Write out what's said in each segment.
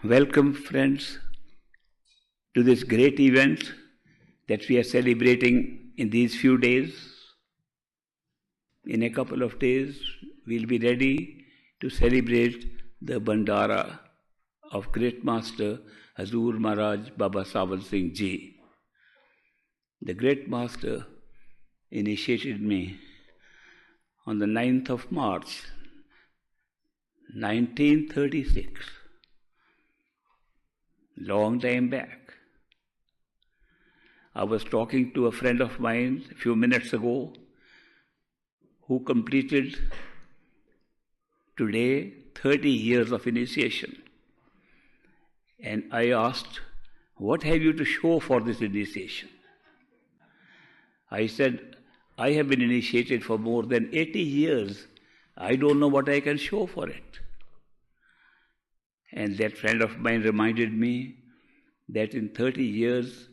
Welcome, friends, to this great event that we are celebrating in these few days. In a couple of days, we'll be ready to celebrate the Bandara of Great Master Hazur Maharaj Baba Sawan Singh Ji. The Great Master initiated me on the 9th of March, 1936. Long time back. I was talking to a friend of mine a few minutes ago who completed today 30 years of initiation. And I asked, what have you to show for this initiation? I said, I have been initiated for more than 80 years. I don't know what I can show for it. And that friend of mine reminded me that in 30 years,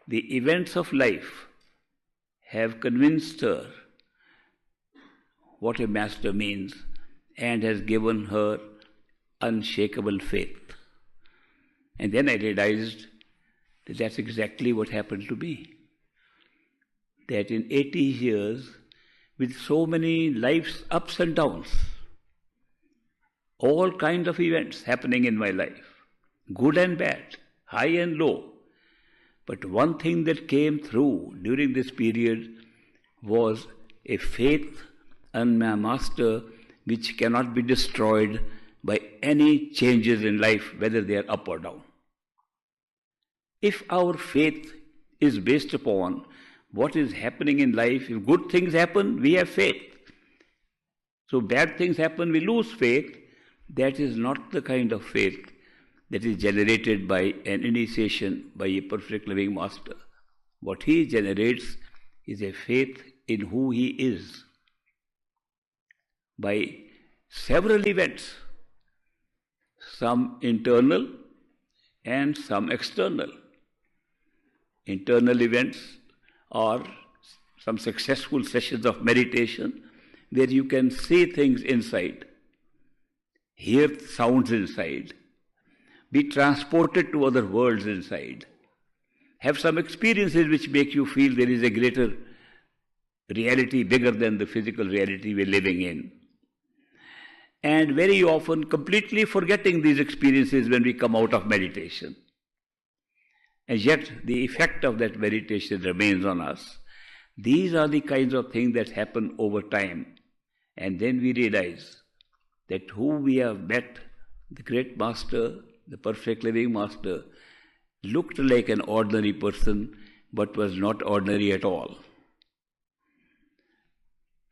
the events of life have convinced her what a master means and has given her unshakable faith. And then I realized that that's exactly what happened to me. That in 80 years, with so many life's ups and downs, all kinds of events happening in my life, good and bad, high and low. But one thing that came through during this period was a faith in my master which cannot be destroyed by any changes in life, whether they are up or down. If our faith is based upon what is happening in life, if good things happen, we have faith. So bad things happen, we lose faith. That is not the kind of faith that is generated by an initiation by a perfect living master. What he generates is a faith in who he is by several events, some internal and some external. Internal events are some successful sessions of meditation where you can see things inside, hear sounds inside, be transported to other worlds inside, have some experiences which make you feel there is a greater reality bigger than the physical reality we're living in. And very often completely forgetting these experiences when we come out of meditation. And yet the effect of that meditation remains on us. These are the kinds of things that happen over time. And then we realize that who we have met, the great master, the perfect living master, looked like an ordinary person, but was not ordinary at all.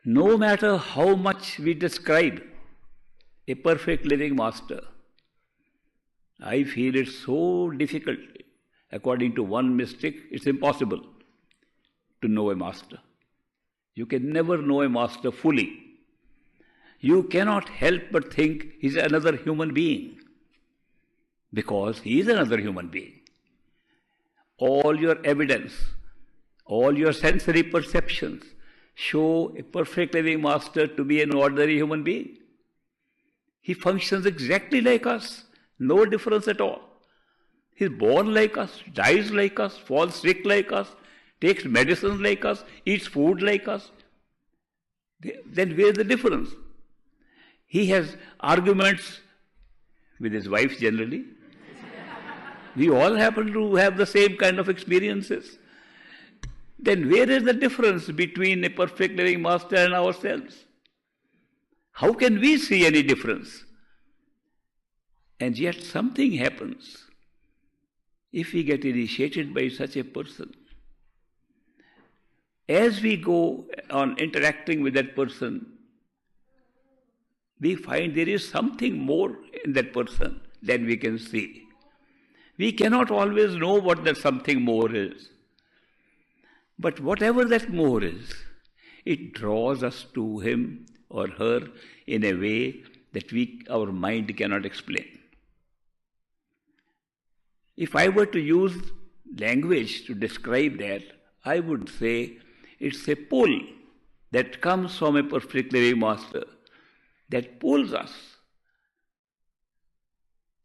No matter how much we describe a perfect living master, I feel it's so difficult. According to one mystic, it's impossible to know a master. You can never know a master fully. You cannot help but think he's another human being, because he is another human being. All your evidence, all your sensory perceptions show a perfect living master to be an ordinary human being. He functions exactly like us, no difference at all. He's born like us, dies like us, falls sick like us, takes medicines like us, eats food like us. Then where's the difference? He has arguments with his wife generally. We all happen to have the same kind of experiences. Then where is the difference between a perfect living master and ourselves? How can we see any difference? And yet something happens. If we get initiated by such a person, as we go on interacting with that person, we find there is something more in that person than we can see. We cannot always know what that something more is. But whatever that more is, it draws us to him or her in a way that our mind cannot explain. If I were to use language to describe that, I would say it's a pull that comes from a perfect living master that pulls us.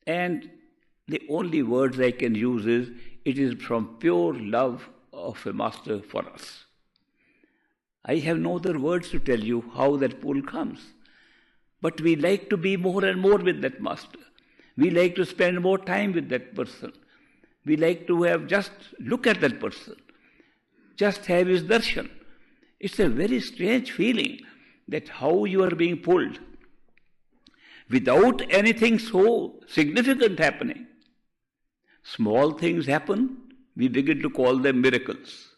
And The only words I can use is, it is from pure love of a master for us. I have no other words to tell you how that pull comes. But we like to be more and more with that master. We like to spend more time with that person. We like to have just look at that person, just have his darshan. It's a very strange feeling that how you are being pulled without anything so significant happening. Small things happen, we begin to call them miracles.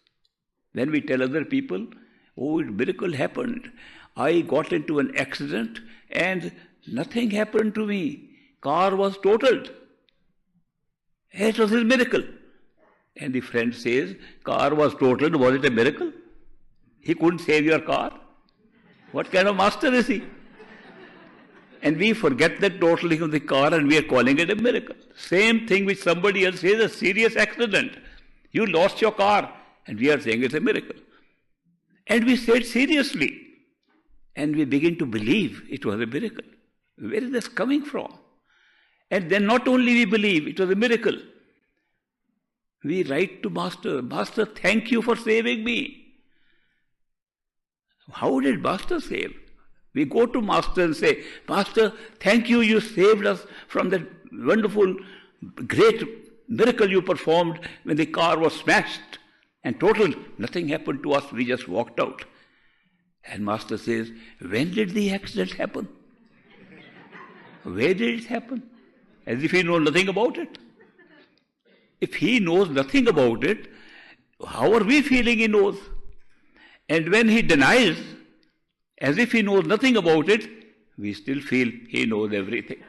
When we tell other people, oh, a miracle happened. I got into an accident and nothing happened to me. Car was totaled. It was a miracle. And the friend says, car was totaled, was it a miracle? He couldn't save your car? What kind of master is he? And we forget that totaling of the car and we are calling it a miracle. Same thing which somebody else says, a serious accident. You lost your car and we are saying it's a miracle. And we say it seriously. And we begin to believe it was a miracle. Where is this coming from? And then not only we believe it was a miracle, we write to Master, Master, thank you for saving me. How did Master save? We go to Master and say, Master, thank you, you saved us from that wonderful, great miracle you performed when the car was smashed and totaled. Nothing happened to us, we just walked out. And Master says, when did the accident happen? Where did it happen? As if he knows nothing about it. If he knows nothing about it, how are we feeling he knows? And when he denies, as if he knows nothing about it, we still feel he knows everything.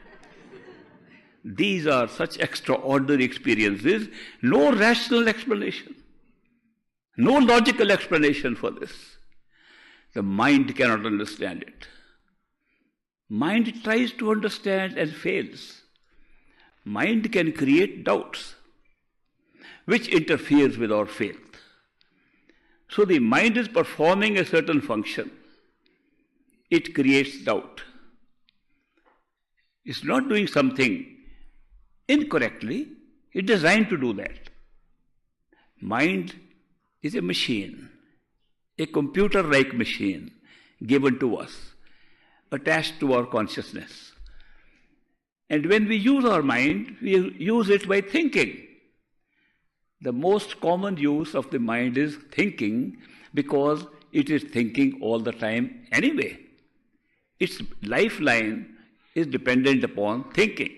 These are such extraordinary experiences, no rational explanation, no logical explanation for this. The mind cannot understand it. Mind tries to understand and fails. Mind can create doubts, which interferes with our faith. So the mind is performing a certain function. It creates doubt. It's not doing something incorrectly. It's designed to do that. Mind is a machine, a computer-like machine given to us, attached to our consciousness. And when we use our mind, we use it by thinking. The most common use of the mind is thinking, because it is thinking all the time anyway. Its lifeline is dependent upon thinking.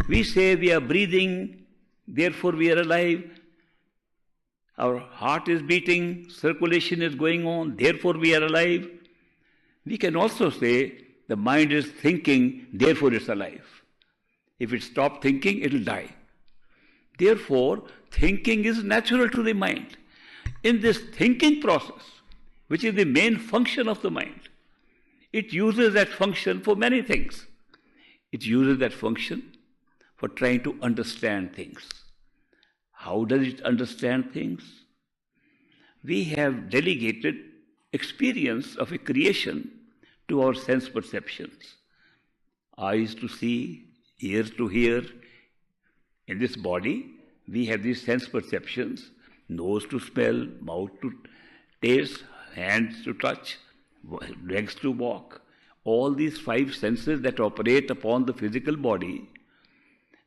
We say we are breathing, therefore we are alive. Our heart is beating, circulation is going on, therefore we are alive. We can also say the mind is thinking, therefore it's alive. If it stops thinking, it will die. Therefore, thinking is natural to the mind. In this thinking process, which is the main function of the mind, it uses that function for many things. It uses that function for trying to understand things. How does it understand things? We have delegated experience of a creation to our sense perceptions. Eyes to see, ears to hear. In this body, we have these sense perceptions, nose to smell, mouth to taste, hands to touch, legs to walk. All these five senses that operate upon the physical body,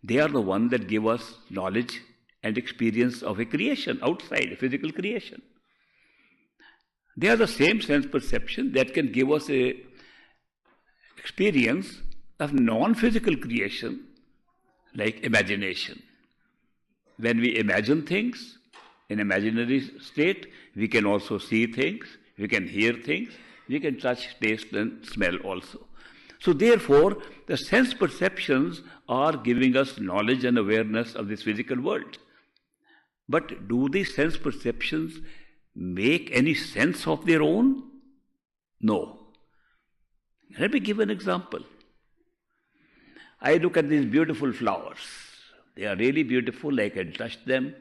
they are the ones that give us knowledge and experience of a creation outside, a physical creation. They are the same sense perception that can give us a experience of non-physical creation, like imagination. When we imagine things in imaginary state, we can also see things, we can hear things, we can touch, taste and smell also. So therefore, the sense perceptions are giving us knowledge and awareness of this physical world. But do these sense perceptions make any sense of their own? No. Let me give an example. I look at these beautiful flowers. They are really beautiful. I can touch them.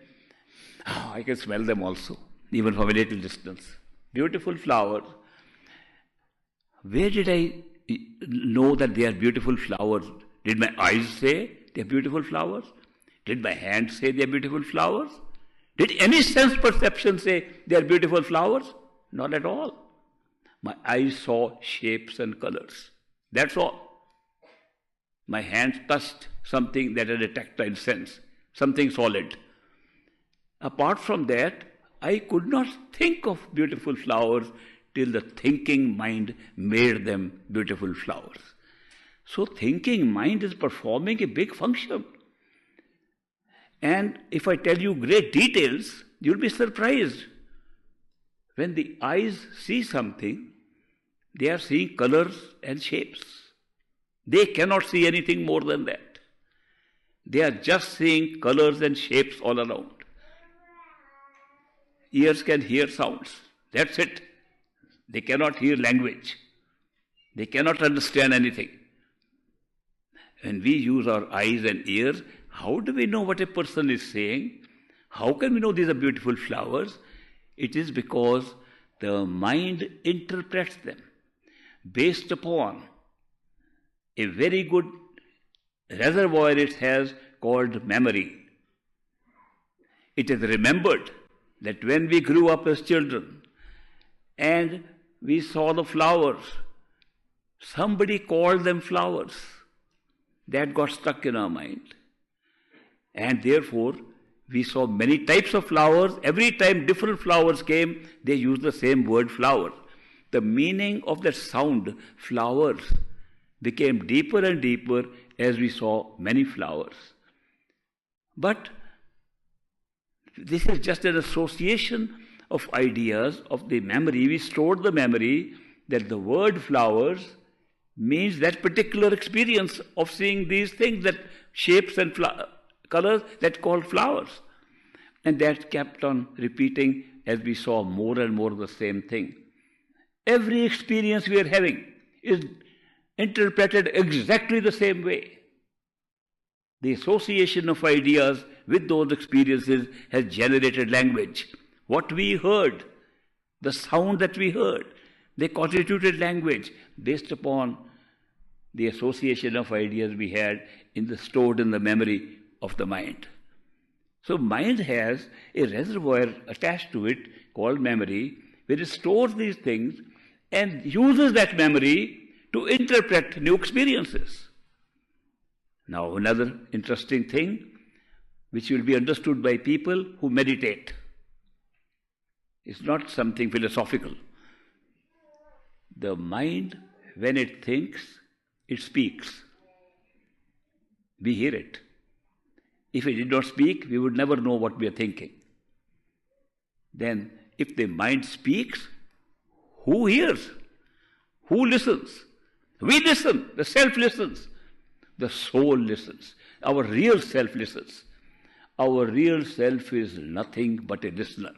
I can smell them also, even from a little distance. Beautiful flowers. Where did I know that they are beautiful flowers? Did my eyes say? they're beautiful flowers? Did my hand say they're beautiful flowers? Did any sense perception say they're beautiful flowers? Not at all. My eyes saw shapes and colors. That's all. My hand touched something that had a tactile sense, something solid. Apart from that, I could not think of beautiful flowers till the thinking mind made them beautiful flowers. So thinking mind is performing a big function. And if I tell you great details, you'll be surprised. When the eyes see something, they are seeing colors and shapes. They cannot see anything more than that. They are just seeing colors and shapes all around. Ears can hear sounds. That's it. They cannot hear language. They cannot understand anything. When we use our eyes and ears, how do we know what a person is saying? How can we know these are beautiful flowers? It is because the mind interprets them based upon a very good reservoir it has called memory. It is remembered that when we grew up as children and we saw the flowers, somebody called them flowers. That got stuck in our mind. And therefore, we saw many types of flowers. Every time different flowers came, they used the same word flower. The meaning of that sound, flowers, became deeper and deeper as we saw many flowers. But this is just an association of ideas of the memory. We stored the memory that the word flowers means that particular experience of seeing these things, that shapes and colors that called flowers. And that kept on repeating as we saw more and more the same thing. Every experience we are having is interpreted exactly the same way. The association of ideas with those experiences has generated language. What we heard, the sound that we heard, they constituted language based upon the association of ideas we had stored in the memory of the mind. So mind has a reservoir attached to it called memory, where it stores these things and uses that memory to interpret new experiences. Now another interesting thing which will be understood by people who meditate. It's not something philosophical. The mind, when it thinks, it speaks. We hear it. If it did not speak, we would never know what we are thinking. Then, if the mind speaks, who hears? Who listens? We listen. The self listens. The soul listens. Our real self listens. Our real self is nothing but a listener.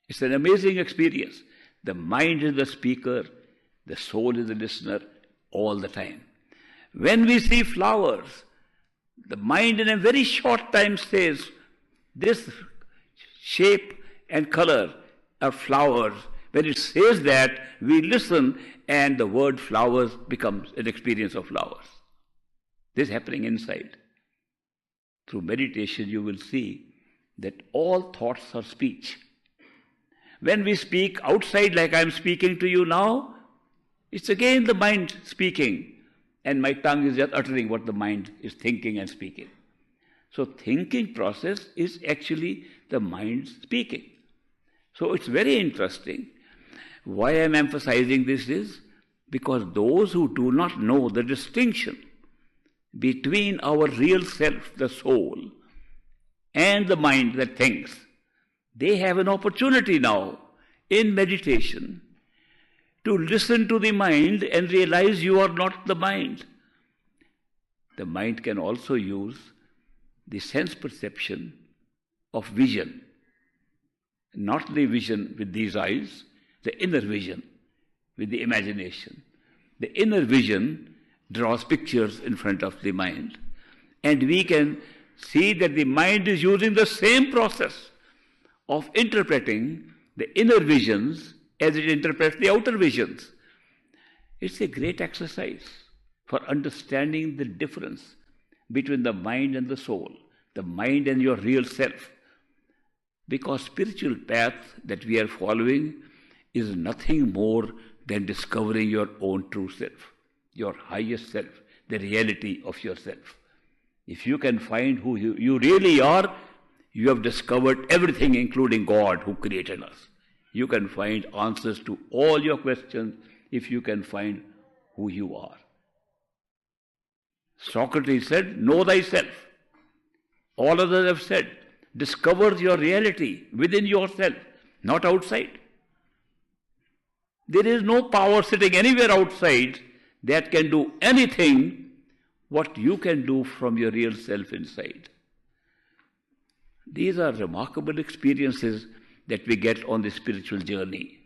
It's an amazing experience. The mind is the speaker, the soul is the listener all the time. When we see flowers, the mind in a very short time says, this shape and color are flowers. When it says that, we listen and the word flowers becomes an experience of flowers. This is happening inside. Through meditation you will see that all thoughts are speech. When we speak outside like I am speaking to you now, it's again the mind speaking. And my tongue is just uttering what the mind is thinking and speaking. So thinking process is actually the mind speaking. So it's very interesting. Why I am emphasizing this is because those who do not know the distinction between our real self, the soul, and the mind that thinks, they have an opportunity now in meditation to listen to the mind and realize you are not the mind. The mind can also use the sense perception of vision, not the vision with these eyes, the inner vision with the imagination. The inner vision draws pictures in front of the mind, and we can see that the mind is using the same process of interpreting the inner visions as it interprets the outer visions. It's a great exercise. for understanding the difference between the mind and the soul, the mind and your real self. Because spiritual path that we are following is nothing more than discovering your own true self, your highest self, the reality of yourself. If you can find who you really are, you have discovered everything, including God who created us. You can find answers to all your questions if you can find who you are. Socrates said, know thyself. All others have said, discover your reality within yourself, not outside. There is no power sitting anywhere outside that can do anything what you can do from your real self inside. These are remarkable experiences that we get on the spiritual journey.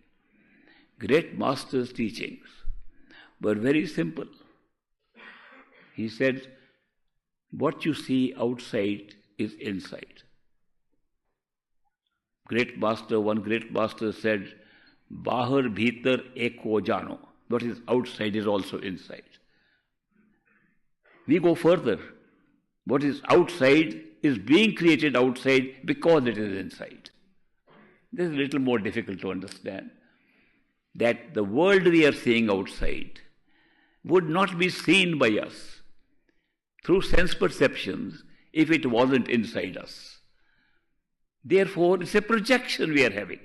Great Master's teachings were very simple. He said, what you see outside is inside. One great master said, Bahar bhitar eko jano. What is outside is also inside. We go further. What is outside is being created outside because it is inside. This is a little more difficult to understand. That the world we are seeing outside would not be seen by us through sense perceptions if it wasn't inside us. Therefore, it's a projection we are having.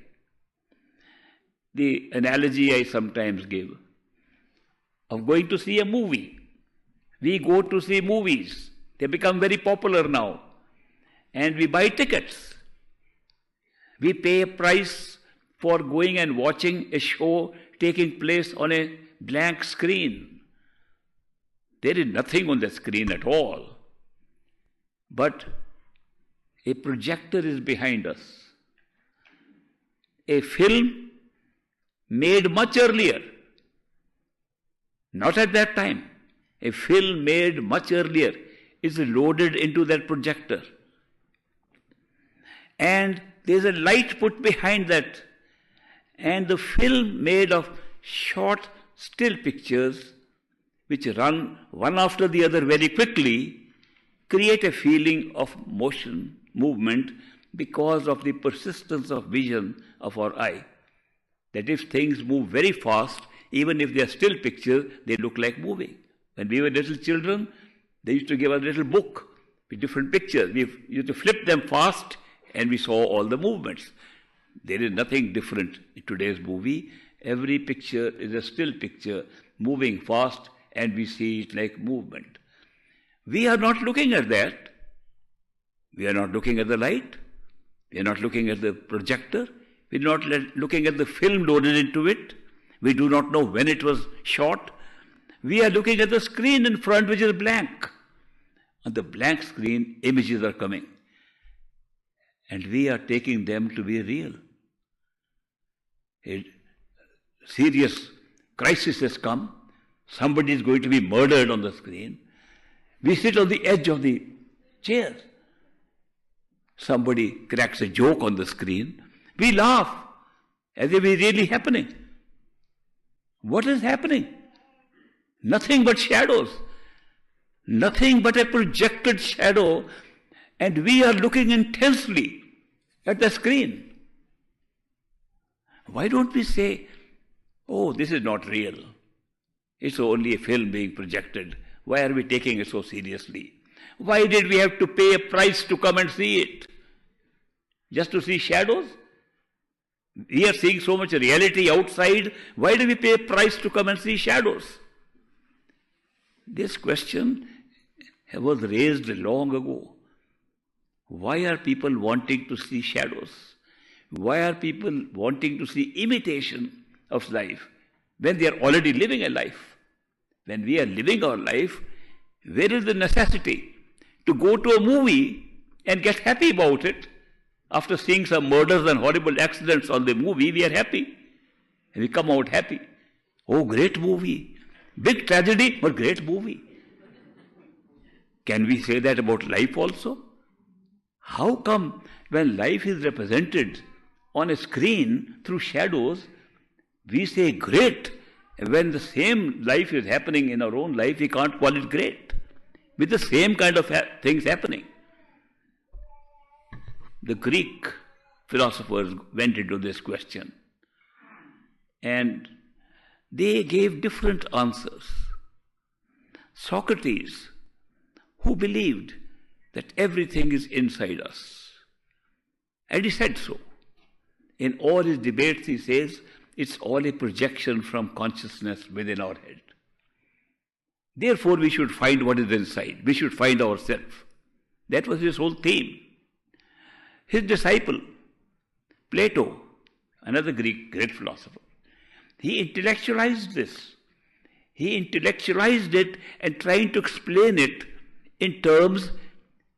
The analogy I sometimes give of going to see a movie. We go to see movies. They become very popular now. And we buy tickets. We pay a price for going and watching a show taking place on a blank screen. There is nothing on the screen at all. But a projector is behind us. A film made much earlier, not at that time, a film made much earlier is loaded into that projector. And there's a light put behind that. And the film made of short still pictures which run one after the other very quickly create a feeling of motion, movement, because of the persistence of vision of our eye. That if things move very fast, even if they are still pictures, they look like moving. When we were little children, they used to give us a little book with different pictures. We used to flip them fast and we saw all the movements. There is nothing different in today's movie. Every picture is a still picture, moving fast, and we see it like movement. We are not looking at that. We are not looking at the light. We are not looking at the projector. We are not looking at the film loaded into it. We do not know when it was shot. We are looking at the screen in front, which is blank. On the blank screen, images are coming. And we are taking them to be real. A serious crisis has come. Somebody is going to be murdered on the screen. We sit on the edge of the chair. Somebody cracks a joke on the screen. We laugh as if it's really happening. What is happening? Nothing but shadows. Nothing but a projected shadow, and we are looking intensely at the screen. Why don't we say, oh, this is not real. It's only a film being projected. Why are we taking it so seriously? Why did we have to pay a price to come and see it? Just to see shadows? We are seeing so much reality outside. Why do we pay a price to come and see shadows? This question was raised long ago. Why are people wanting to see shadows? Why are people wanting to see imitation of life when they are already living a life? When we are living our life, where is the necessity to go to a movie and get happy about it? After seeing some murders and horrible accidents on the movie, we are happy. And we come out happy. Oh, great movie. Big tragedy, but great movie. Can we say that about life also? How come when life is represented on a screen through shadows, we say great, When the same life is happening in our own life, we can't call it great. With the same kind of things happening. The Greek philosophers went into this question and they gave different answers. Socrates, who believed that everything is inside us, and he said so. In all his debates he says, it's all a projection from consciousness within our head. Therefore we should find what is inside. We should find ourselves. That was his whole theme. His disciple, Plato, another great philosopher, he intellectualized this. He intellectualized it and trying to explain it in terms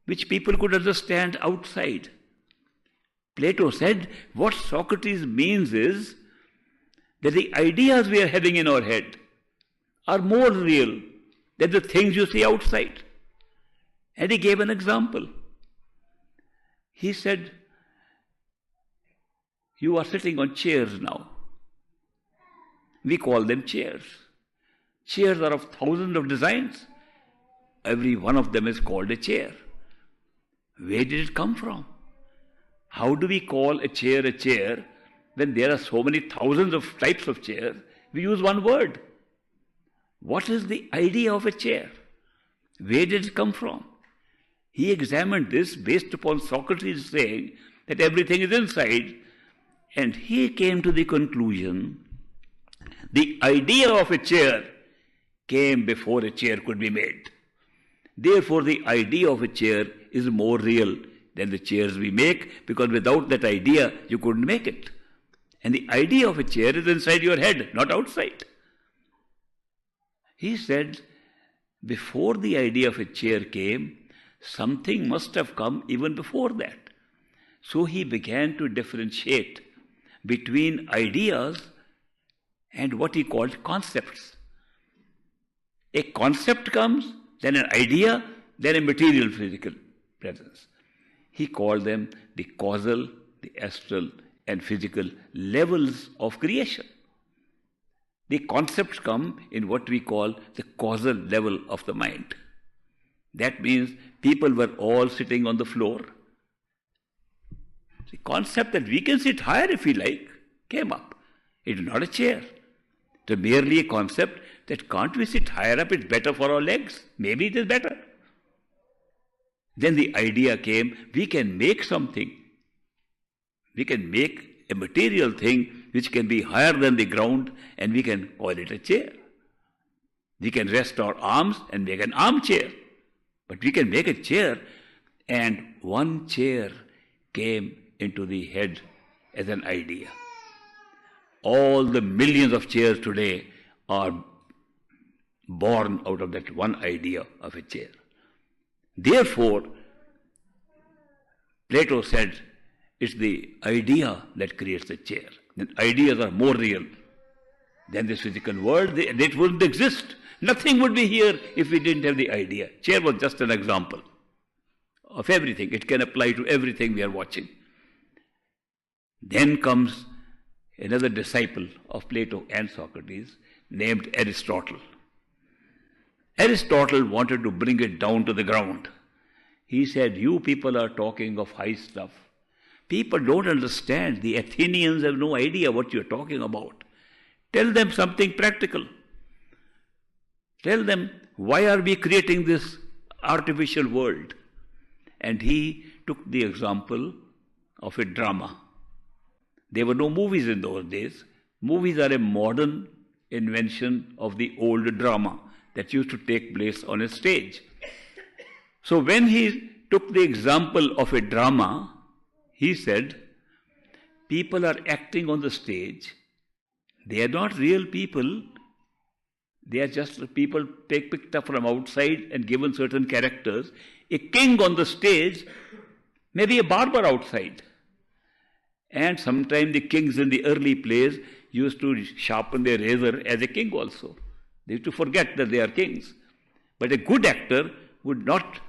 which people could understand outside. Plato said, what Socrates means is that the ideas we are having in our head are more real than the things you see outside. And he gave an example. He said, you are sitting on chairs now. We call them chairs. Chairs are of thousands of designs. Every one of them is called a chair. Where did it come from? How do we call a chair when there are so many thousands of types of chairs? We use one word. What is the idea of a chair? Where did it come from? He examined this based upon Socrates saying that everything is inside, and he came to the conclusion the idea of a chair came before a chair could be made. Therefore, the idea of a chair is more real than the chairs we make, because without that idea, you couldn't make it. And the idea of a chair is inside your head, not outside. He said, before the idea of a chair came, something must have come even before that. So he began to differentiate between ideas and what he called concepts. A concept comes, then an idea, then a material physical presence. He called them the causal, the astral, and physical levels of creation. The concepts come in what we call the causal level of the mind. That means people were all sitting on the floor. The concept that we can sit higher if we like came up. It is not a chair. It is merely a concept that can't we sit higher up, it's better for our legs. Maybe it is better. Then the idea came, we can make something. We can make a material thing which can be higher than the ground, and we can call it a chair. We can rest our arms and make an armchair. But we can make a chair, and one chair came into the head as an idea. All the millions of chairs today are born out of that one idea of a chair. Therefore, Plato said, it's the idea that creates the chair. The ideas are more real than this physical world. They wouldn't exist. Nothing would be here if we didn't have the idea. Chair was just an example of everything. It can apply to everything we are watching. Then comes another disciple of Plato and Socrates named Aristotle. Aristotle wanted to bring it down to the ground. He said, you people are talking of high stuff. People don't understand. The Athenians have no idea what you're talking about. Tell them something practical. Tell them, why are we creating this artificial world? And he took the example of a drama. There were no movies in those days. Movies are a modern invention of the old drama that used to take place on a stage. So when he took the example of a drama, he said, people are acting on the stage. They are not real people. They are just people picked up from outside and given certain characters. A king on the stage may be a barber outside. And sometimes the kings in the early plays used to sharpen their razor as a king also. They used to forget that they are kings. But a good actor would not,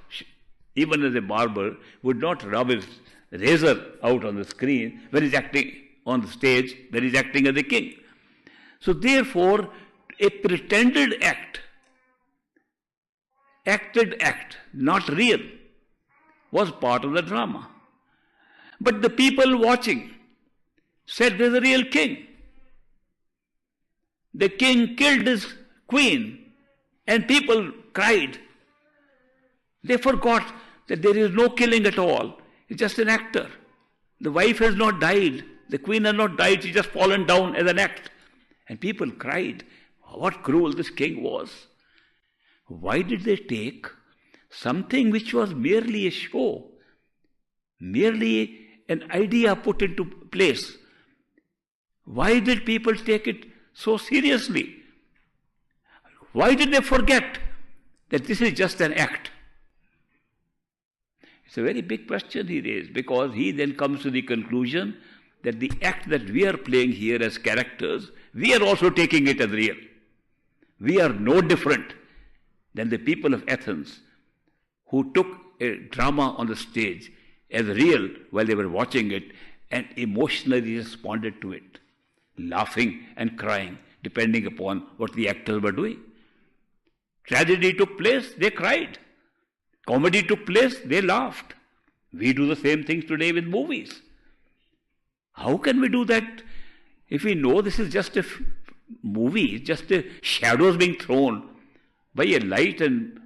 even as a barber, would not rub his razor out on the screen when he's acting on the stage, when he's acting as a king. So therefore, a pretended act, acted act, not real, was part of the drama. But the people watching said there's a real king. The king killed his queen and people cried. They forgot that there is no killing at all. It's just an actor. The wife has not died. The queen has not died. She's just fallen down as an act. And people cried. What cruel this king was. Why did they take something which was merely a show, merely an idea put into place? Why did people take it so seriously? Why did they forget that this is just an act? It's a very big question he raised, because he then comes to the conclusion that the act that we are playing here as characters, we are also taking it as real. We are no different than the people of Athens who took a drama on the stage as real while they were watching it and emotionally responded to it, laughing and crying depending upon what the actors were doing. Tragedy took place, they cried. Comedy took place, they laughed. We do the same things today with movies. How can we do that if we know this is just a movie, just a shadows being thrown by a light and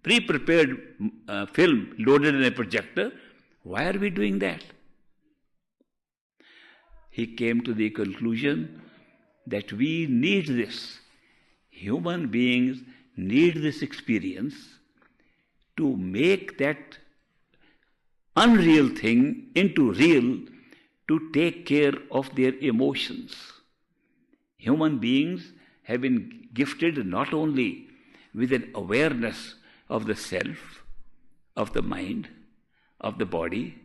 pre-prepared film loaded in a projector? Why are we doing that? He came to the conclusion that we need this. Human beings need this experience to make that unreal thing into real, to take care of their emotions. Human beings have been gifted not only with an awareness of the self, of the mind, of the body,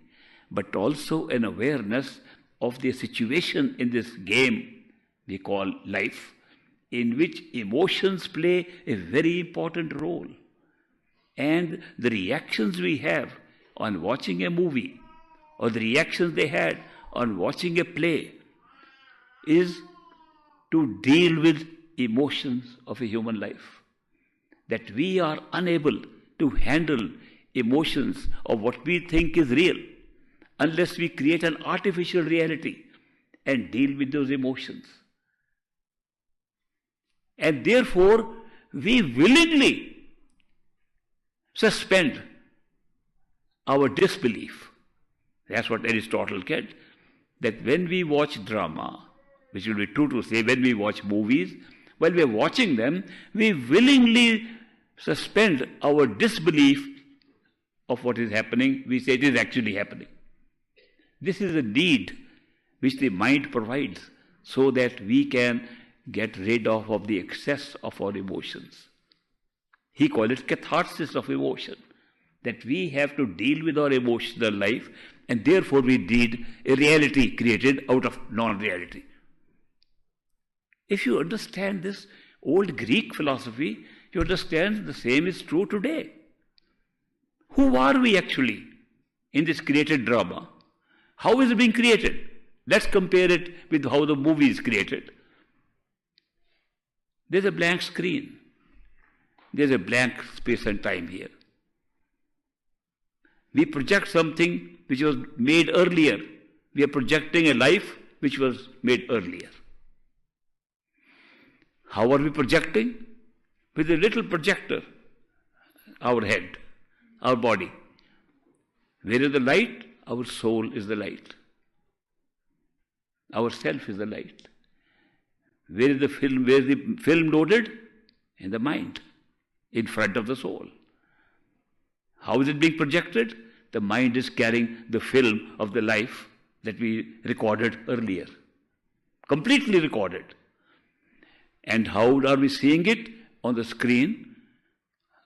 but also an awareness of the situation in this game we call life, in which emotions play a very important role. And the reactions we have on watching a movie, or the reactions they had on watching a play, is to deal with emotions of a human life. That we are unable to handle emotions of what we think is real unless we create an artificial reality and deal with those emotions. And therefore, we willingly suspend our disbelief. That's what Aristotle said, that when we watch drama, which will be true to say when we watch movies, while we are watching them, we willingly suspend our disbelief of what is happening. We say it is actually happening. This is a need which the mind provides so that we can get rid of the excess of our emotions. He called it catharsis of emotion, that we have to deal with our emotional life, and therefore we need a reality created out of non-reality. If you understand this old Greek philosophy, you understand the same is true today. Who are we actually in this created drama? How is it being created? Let's compare it with how the movie is created. There's a blank screen. There's a blank space and time here. We project something which was made earlier. We are projecting a life which was made earlier. How are we projecting? With a little projector. Our head, our body. Where is the light? Our soul is the light. Our self is the light. Where is the film? Where is the film loaded? In the mind, in front of the soul. How is it being projected? The mind is carrying the film of the life that we recorded earlier. Completely recorded. And how are we seeing it? On the screen,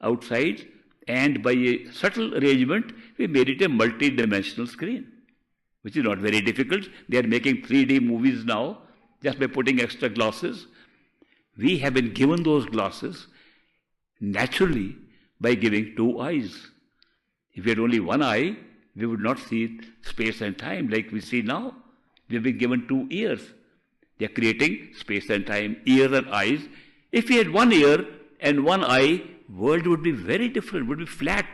outside, and by a subtle arrangement, we made it a multi-dimensional screen, which is not very difficult. They are making 3D movies now, just by putting extra glasses. We have been given those glasses naturally by giving 2 eyes. If we had only 1 eye, we would not see space and time like we see now. We have been given 2 ears. They are creating space and time, ears and eyes, If we had one ear and one eye, world would be very different, would be flat.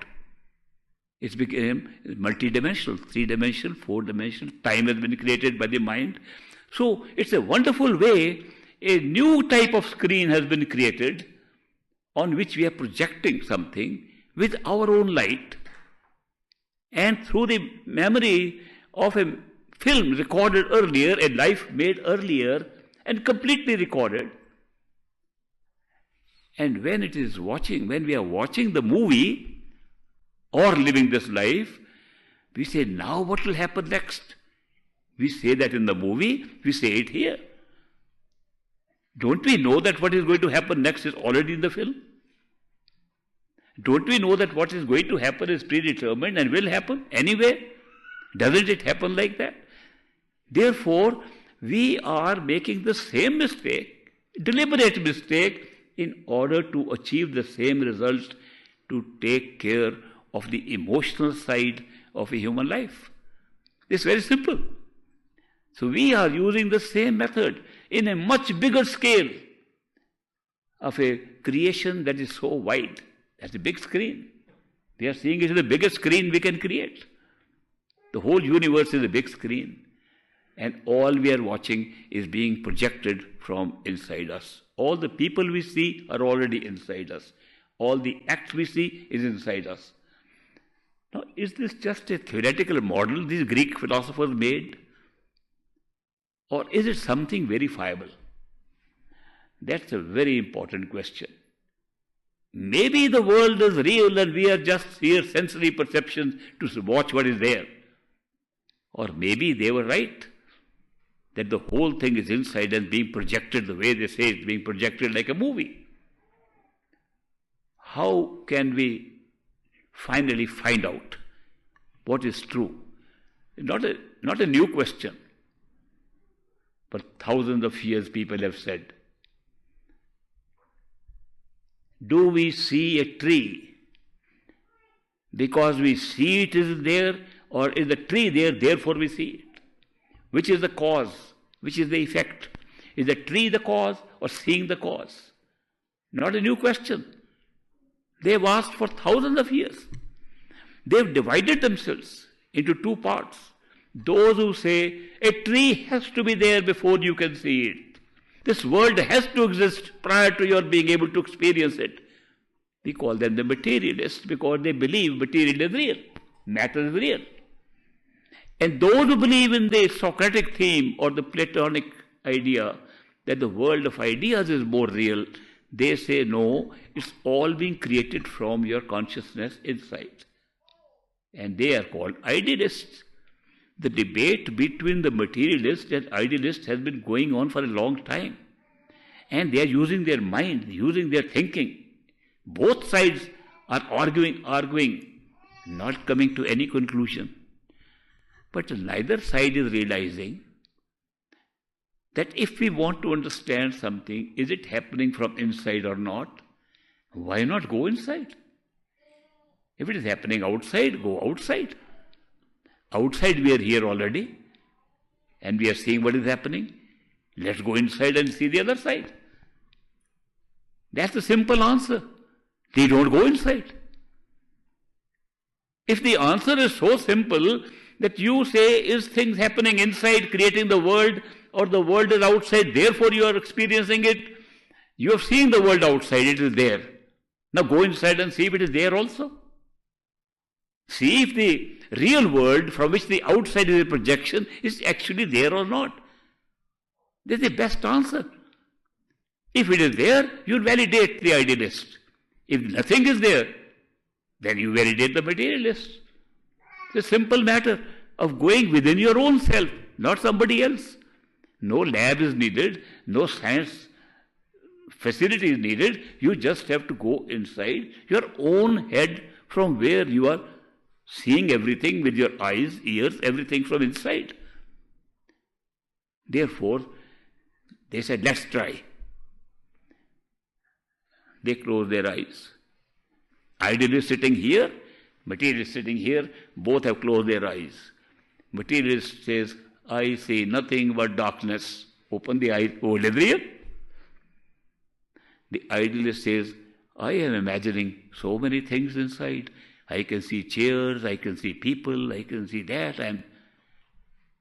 It became multi-dimensional, 3-dimensional, 4-dimensional. Time has been created by the mind. So it's a wonderful way. A new type of screen has been created on which we are projecting something with our own light. And through the memory of a film recorded earlier, a life made earlier and completely recorded. And when we are watching the movie or living this life, we say, now what will happen next? We say that in the movie, we say it here. Don't we know that what is going to happen next is already in the film? Don't we know that what is going to happen is predetermined and will happen anyway? Doesn't it happen like that? Therefore, we are making the same mistake, deliberate mistake, in order to achieve the same result, to take care of the emotional side of a human life. It's very simple. So we are using the same method in a much bigger scale of a creation that is so wide. That's a big screen. We are seeing it is the biggest screen we can create. The whole universe is a big screen. And all we are watching is being projected from inside us. All the people we see are already inside us. All the act we see is inside us. Now, is this just a theoretical model these Greek philosophers made? Or is it something verifiable? That's a very important question. Maybe the world is real and we are just here sensory perceptions to watch what is there. Or maybe they were right, that the whole thing is inside and being projected the way they say it's being projected like a movie. How can we finally find out what is true? Not a new question, but thousands of years people have said. Do we see a tree because we see it is there, or is the tree there, therefore we see it? Which is the cause? Which is the effect? Is the tree the cause or seeing the cause? Not a new question. They've asked for thousands of years. They've divided themselves into two parts. Those who say a tree has to be there before you can see it. This world has to exist prior to your being able to experience it. We call them the materialists because they believe material is real. Matter is real. And those who believe in the Socratic theme or the Platonic idea that the world of ideas is more real, they say no, it's all being created from your consciousness inside. And they are called idealists. The debate between the materialists and idealists has been going on for a long time. And they are using their mind, using their thinking. Both sides are arguing, not coming to any conclusion. But neither side is realizing that if we want to understand something, is it happening from inside or not? Why not go inside? If it is happening outside, go outside. Outside we are here already and we are seeing what is happening. Let's go inside and see the other side. That's the simple answer. They don't go inside. If the answer is so simple that you say, is things happening inside creating the world, or the world is outside, therefore you are experiencing it, you have seen the world outside, it is there. Now go inside and see if it is there also. See if the real world from which the outside is a projection is actually there or not. That's the best answer. If it is there, you validate the idealist. If nothing is there, then you validate the materialist. It's a simple matter of going within your own self, not somebody else. No lab is needed, no science facility is needed. You just have to go inside your own head from where you are seeing everything with your eyes, ears, everything from inside. Therefore, they said, let's try. They closed their eyes. Idealist sitting here, materialist sitting here, both have closed their eyes. Materialist says, I see nothing but darkness. Open the eyes, world is real. The idealist says, I am imagining so many things inside. I can see chairs, I can see people, I can see that.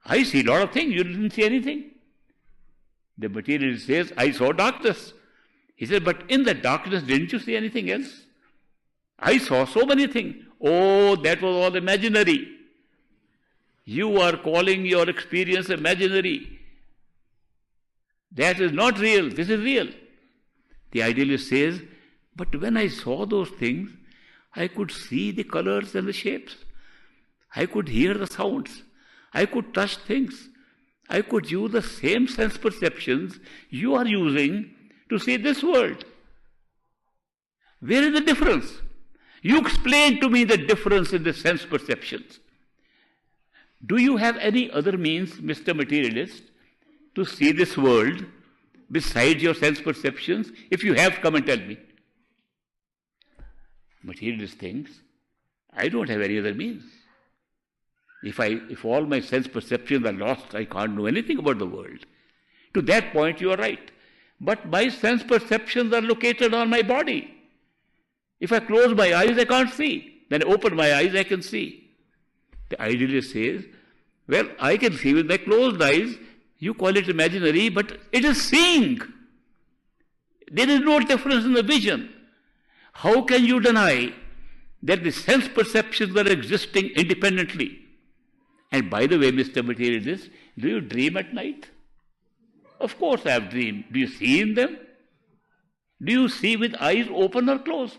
I see a lot of things. You didn't see anything. The materialist says, I saw darkness. He said, but in the darkness, didn't you see anything else? I saw so many things. Oh, that was all imaginary. You are calling your experience imaginary. That is not real. This is real. The idealist says, but when I saw those things, I could see the colors and the shapes. I could hear the sounds. I could touch things. I could use the same sense perceptions you are using to see this world. Where is the difference? You explain to me the difference in the sense perceptions. Do you have any other means, Mr. Materialist, to see this world besides your sense perceptions? If you have, come and tell me. Materialist thinks, I don't have any other means. If all my sense perceptions are lost, I can't know anything about the world. To that point, you are right. But my sense perceptions are located on my body. If I close my eyes, I can't see. Then I open my eyes, I can see. The idealist says, well, I can see with my closed eyes. You call it imaginary, but it is seeing. There is no difference in the vision. How can you deny that the sense perceptions are existing independently? And by the way, Mr. Materialist, do you dream at night? Of course I have dreamed. Do you see in them? Do you see with eyes open or closed?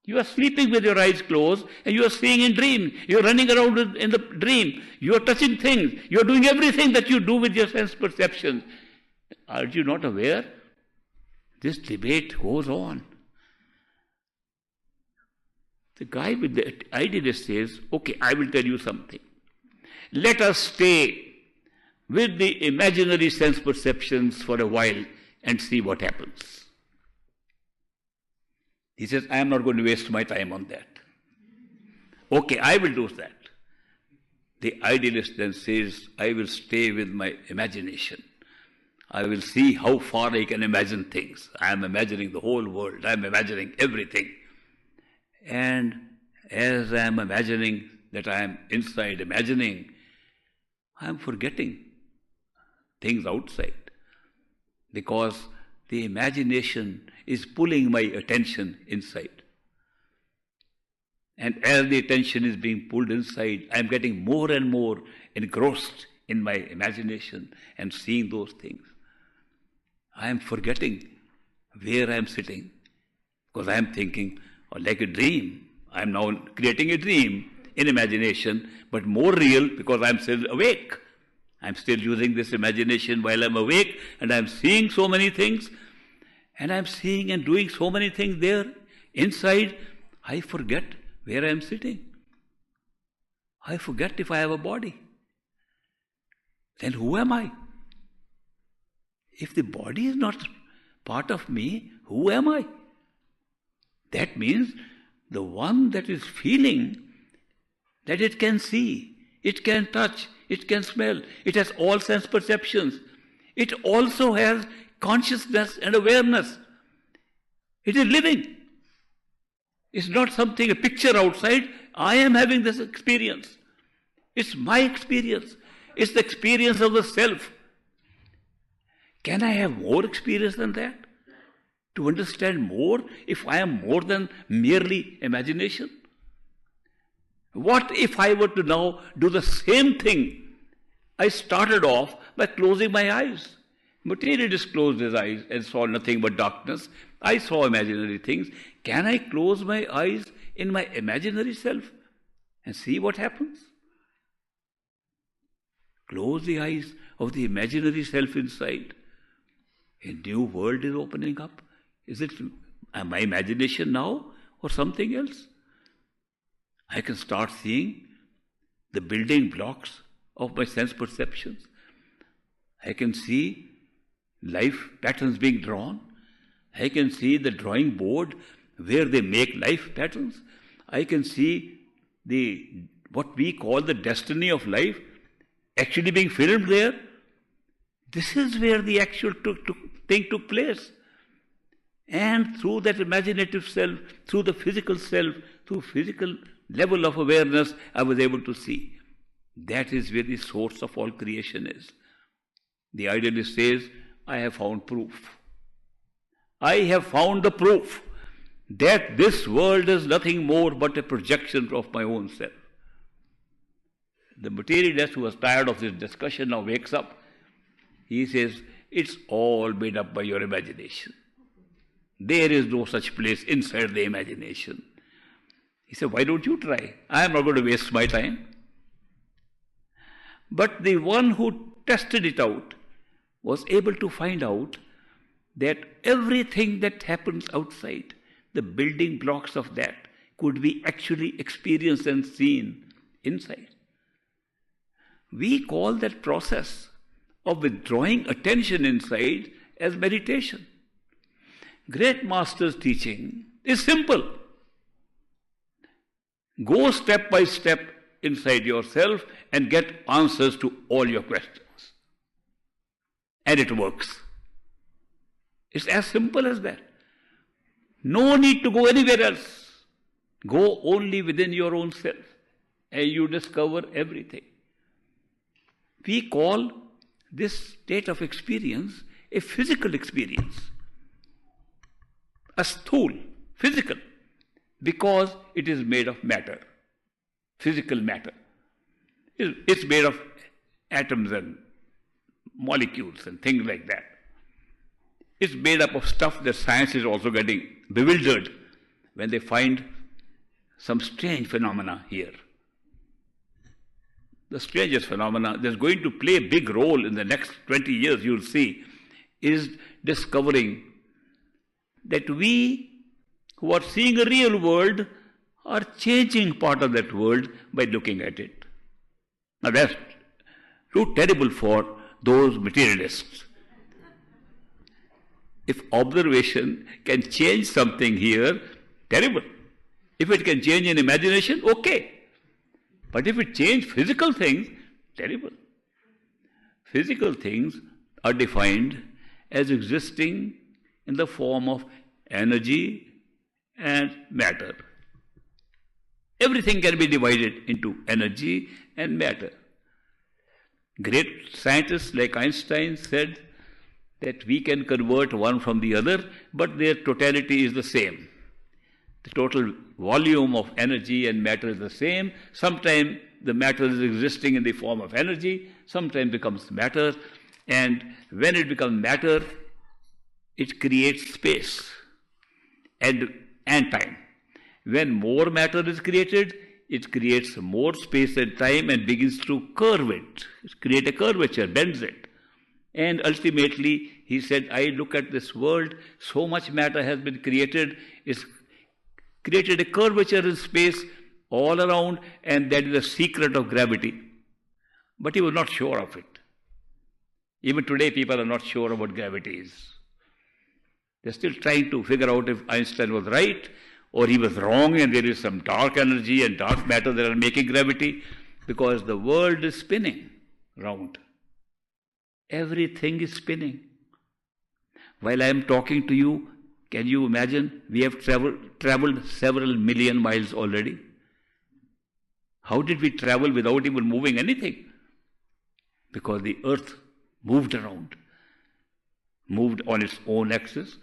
You are sleeping with your eyes closed and you are seeing in dream. You are running around in the dream. You are touching things. You are doing everything that you do with your sense perceptions. Are you not aware? This debate goes on. The guy with the idealist says, okay, I will tell you something. Let us stay with the imaginary sense perceptions for a while and see what happens. He says, I am not going to waste my time on that. Okay, I will do that. The idealist then says, I will stay with my imagination. I will see how far I can imagine things. I am imagining the whole world. I am imagining everything. And as I am imagining that I am inside imagining, I am forgetting things outside. Because the imagination is pulling my attention inside. And as the attention is being pulled inside, I am getting more and more engrossed in my imagination and seeing those things. I am forgetting where I am sitting, because I am thinking, like a dream. I am now creating a dream in imagination, but more real because I am still awake. I am still using this imagination while I am awake, and I am seeing so many things, and I am seeing and doing so many things there. Inside, I forget where I am sitting. I forget if I have a body. Then who am I? If the body is not part of me, who am I? That means the one that is feeling, that it can see, it can touch, it can smell, it has all sense perceptions. It also has consciousness and awareness. It is living. It's not something, a picture outside. I am having this experience. It's my experience. It's the experience of the self. Can I have more experience than that? To understand more if I am more than merely imagination? What if I were to now do the same thing? I started off by closing my eyes. Materialist closed his eyes and saw nothing but darkness. I saw imaginary things. Can I close my eyes in my imaginary self and see what happens? Close the eyes of the imaginary self inside. A new world is opening up. Is it my imagination now or something else? I can start seeing the building blocks of my sense perceptions. I can see life patterns being drawn. I can see the drawing board where they make life patterns. I can see what we call the destiny of life actually being filmed there. This is where the actual thing took place. And through that imaginative self, through the physical self, through physical level of awareness, I was able to see. That is where the source of all creation is. The idealist says, I have found proof. I have found the proof that this world is nothing more but a projection of my own self. The materialist who was tired of this discussion now wakes up. He says, it's all made up by your imagination. There is no such place inside the imagination. He said, why don't you try? I am not going to waste my time. But the one who tested it out was able to find out that everything that happens outside, the building blocks of that, could be actually experienced and seen inside. We call that process of withdrawing attention inside as meditation. Great Master's teaching is simple. Go step by step inside yourself and get answers to all your questions. And it works. It's as simple as that. No need to go anywhere else. Go only within your own self and you discover everything. We call this state of experience a physical experience. A sthul, physical, because it is made of matter, physical matter. It's made of atoms and molecules and things like that. It's made up of stuff that science is also getting bewildered when they find some strange phenomena here. The strangest phenomena that's going to play a big role in the next 20 years, you'll see, is discovering that we who are seeing a real world are changing part of that world by looking at it. Now that's too terrible for those materialists. If observation can change something here, terrible. If it can change in imagination, okay. But if it changes physical things, terrible. Physical things are defined as existing in the form of energy and matter. Everything can be divided into energy and matter. Great scientists like Einstein said that we can convert one from the other, but their totality is the same. The total volume of energy and matter is the same. Sometimes the matter is existing in the form of energy, sometimes becomes matter, and when it becomes matter, it creates space and time. When more matter is created, it creates more space and time and begins to curve it, create a curvature, bends it. And ultimately, he said, I look at this world, so much matter has been created, it's created a curvature in space all around, and that is the secret of gravity. But he was not sure of it. Even today, people are not sure of what gravity is. They're still trying to figure out if Einstein was right or he was wrong and there is some dark energy and dark matter that are making gravity, because the world is spinning round. Everything is spinning. While I am talking to you, can you imagine? We have traveled several million miles already. How did we travel without even moving anything? Because the earth moved around, moved on its own axis,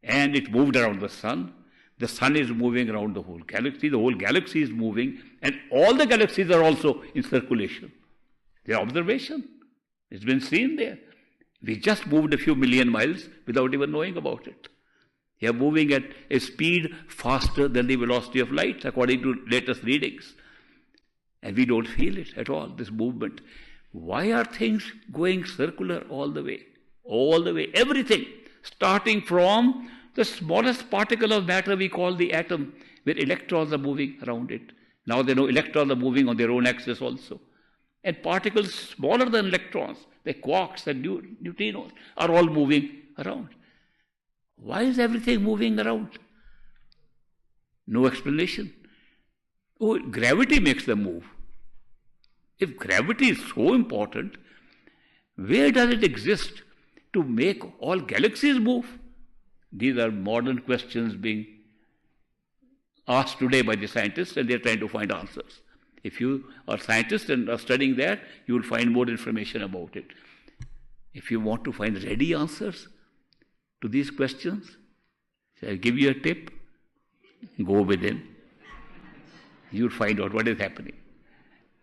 and it moved around the sun. The sun is moving around the whole galaxy is moving, and all the galaxies are also in circulation. Their observation, it's been seen there. We just moved a few million miles without even knowing about it. We are moving at a speed faster than the velocity of light, according to latest readings. And we don't feel it at all, this movement. Why are things going circular all the way? All the way, everything, starting from the smallest particle of matter we call the atom, where electrons are moving around it. Now they know electrons are moving on their own axis also. And particles smaller than electrons, the quarks and neutrinos, are all moving around. Why is everything moving around? No explanation. Oh, gravity makes them move. If gravity is so important, where does it exist to make all galaxies move? These are modern questions being asked today by the scientists, and they're trying to find answers. If you are scientists and are studying that, you will find more information about it. If you want to find ready answers to these questions, I'll give you a tip. Go within. You will find out what is happening.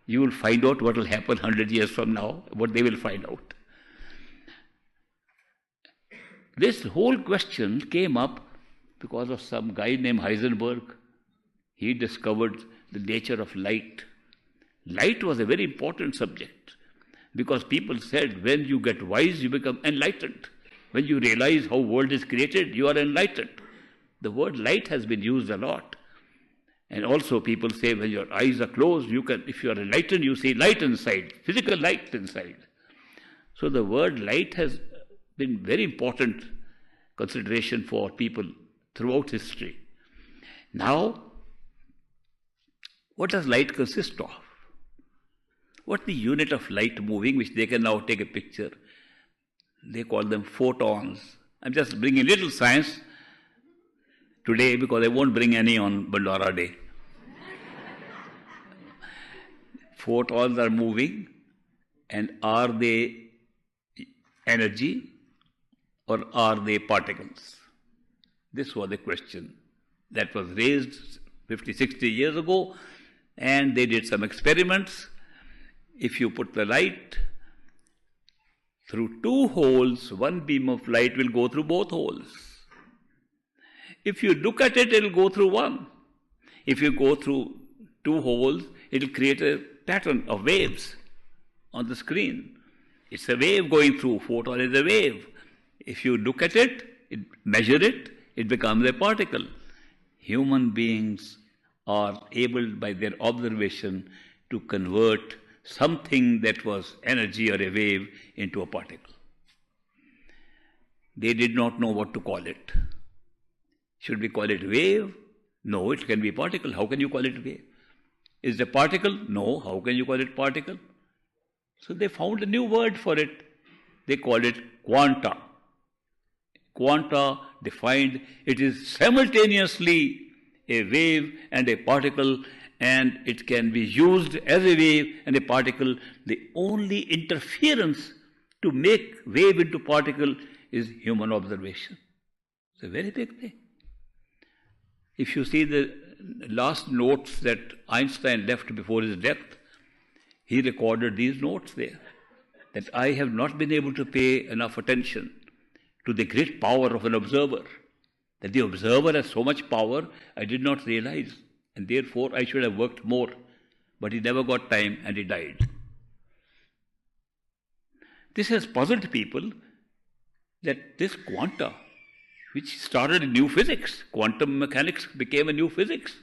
You will find out what will happen 100 years from now, what they will find out. This whole question came up because of some guy named Heisenberg. He discovered the nature of light. Light was a very important subject because people said when you get wise, you become enlightened. When you realize how world is created, you are enlightened. The word light has been used a lot. And also people say when your eyes are closed, you can, if you are enlightened, you see light inside, physical light inside. So the word light has been very important consideration for people throughout history. Now, what does light consist of? What's the unit of light moving, which they can now take a picture? They call them photons. I'm just bringing little science today because I won't bring any on Bandara Day. Photons are moving, and are they energy or are they particles? This was the question that was raised 50, 60 years ago, and they did some experiments. If you put the light through two holes, one beam of light will go through both holes. If you look at it, it will go through one. If you go through two holes, it will create a pattern of waves on the screen. It's a wave going through. Photon is a wave. If you look at it, measure it, it becomes a particle. Human beings are able by their observation to convert something that was energy or a wave into a particle. They did not know what to call it. Should we call it wave? No, it can be particle. How can you call it wave? Is it a particle? No, how can you call it particle? So they found a new word for it. They called it quanta. Quanta defined it is simultaneously a wave and a particle, and it can be used as a wave and a particle. The only interference to make wave into particle is human observation. It's a very big thing. If you see the last notes that Einstein left before his death, he recorded these notes there, that I have not been able to pay enough attention to the great power of an observer, that the observer has so much power I did not realize, and therefore I should have worked more. But he never got time and he died. This has puzzled people, that this quanta, which started in new physics, quantum mechanics became a new physics,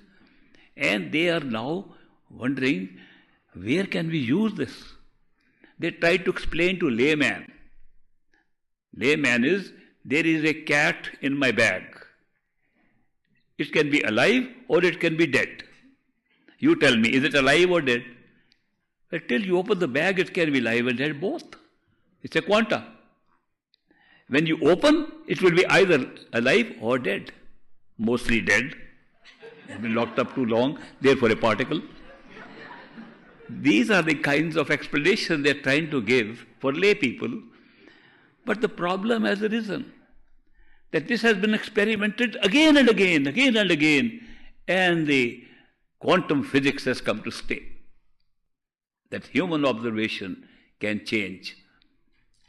and they are now wondering, where can we use this? They tried to explain to layman. Layman is, there is a cat in my bag. It can be alive or it can be dead. You tell me, is it alive or dead? But till you open the bag, it can be alive and dead both. It's a quanta. When you open, it will be either alive or dead. Mostly dead. It's been locked up too long, therefore a particle. These are the kinds of explanations they're trying to give for lay people. But the problem has arisen that this has been experimented again and again, and the quantum physics has come to stay. That human observation can change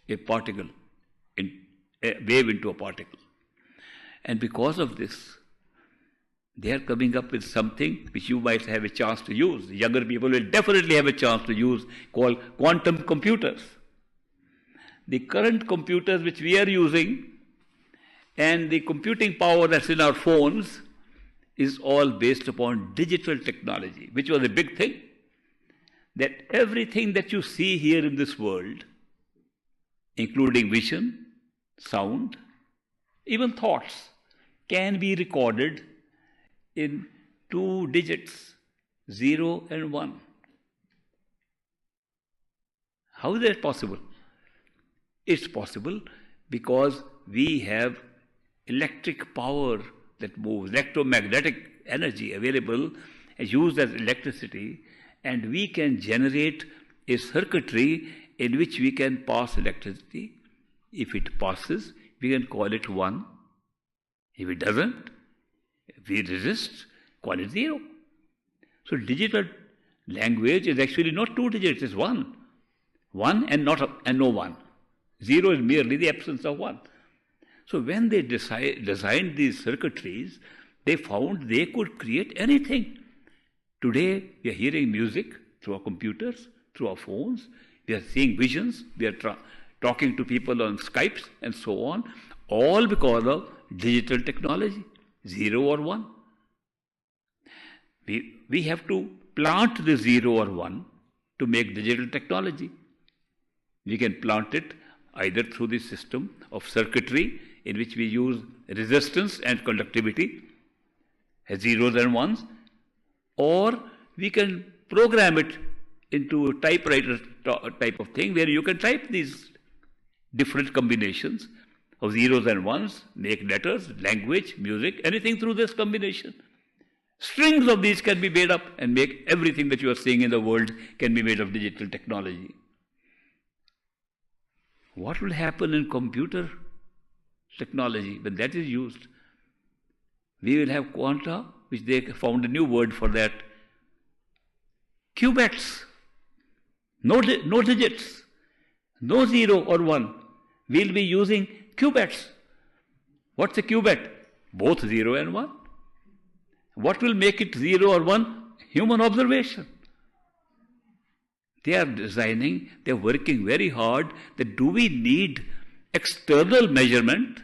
a particle, a wave into a particle. And because of this, they are coming up with something which you might have a chance to use. Younger people will definitely have a chance to use, called quantum computers. The current computers which we are using and the computing power that's in our phones is all based upon digital technology, which was a big thing. That everything that you see here in this world, including vision, sound, even thoughts, can be recorded in 2 digits, 0 and 1. How is that possible? It's possible because we have electric power that moves, electromagnetic energy available and used as electricity, and we can generate a circuitry in which we can pass electricity. If it passes, we can call it 1. If it doesn't, if we resist, call it 0. So digital language is actually not 2 digits, it's 1. 1 and no 1. 0 is merely the absence of 1. So when they designed these circuitries, they found they could create anything. Today we are hearing music through our computers, through our phones, we are seeing visions, we are talking to people on Skypes and so on, all because of digital technology, 0 or 1. We have to plant the 0 or 1 to make digital technology. We can plant it either through the system of circuitry in which we use resistance and conductivity as zeros and ones, or we can program it into a typewriter type of thing where you can type these different combinations of zeros and ones, make letters, language, music, anything through this combination. Strings of these can be made up and make everything that you are seeing in the world can be made of digital technology. What will happen in computer technology when that is used? We will have quanta, which they found a new word for that. Qubits. No digits. No 0 or 1. We'll be using qubits. What's a qubit? Both 0 and 1. What will make it 0 or 1? Human observation. They are designing, they are working very hard that do we need external measurement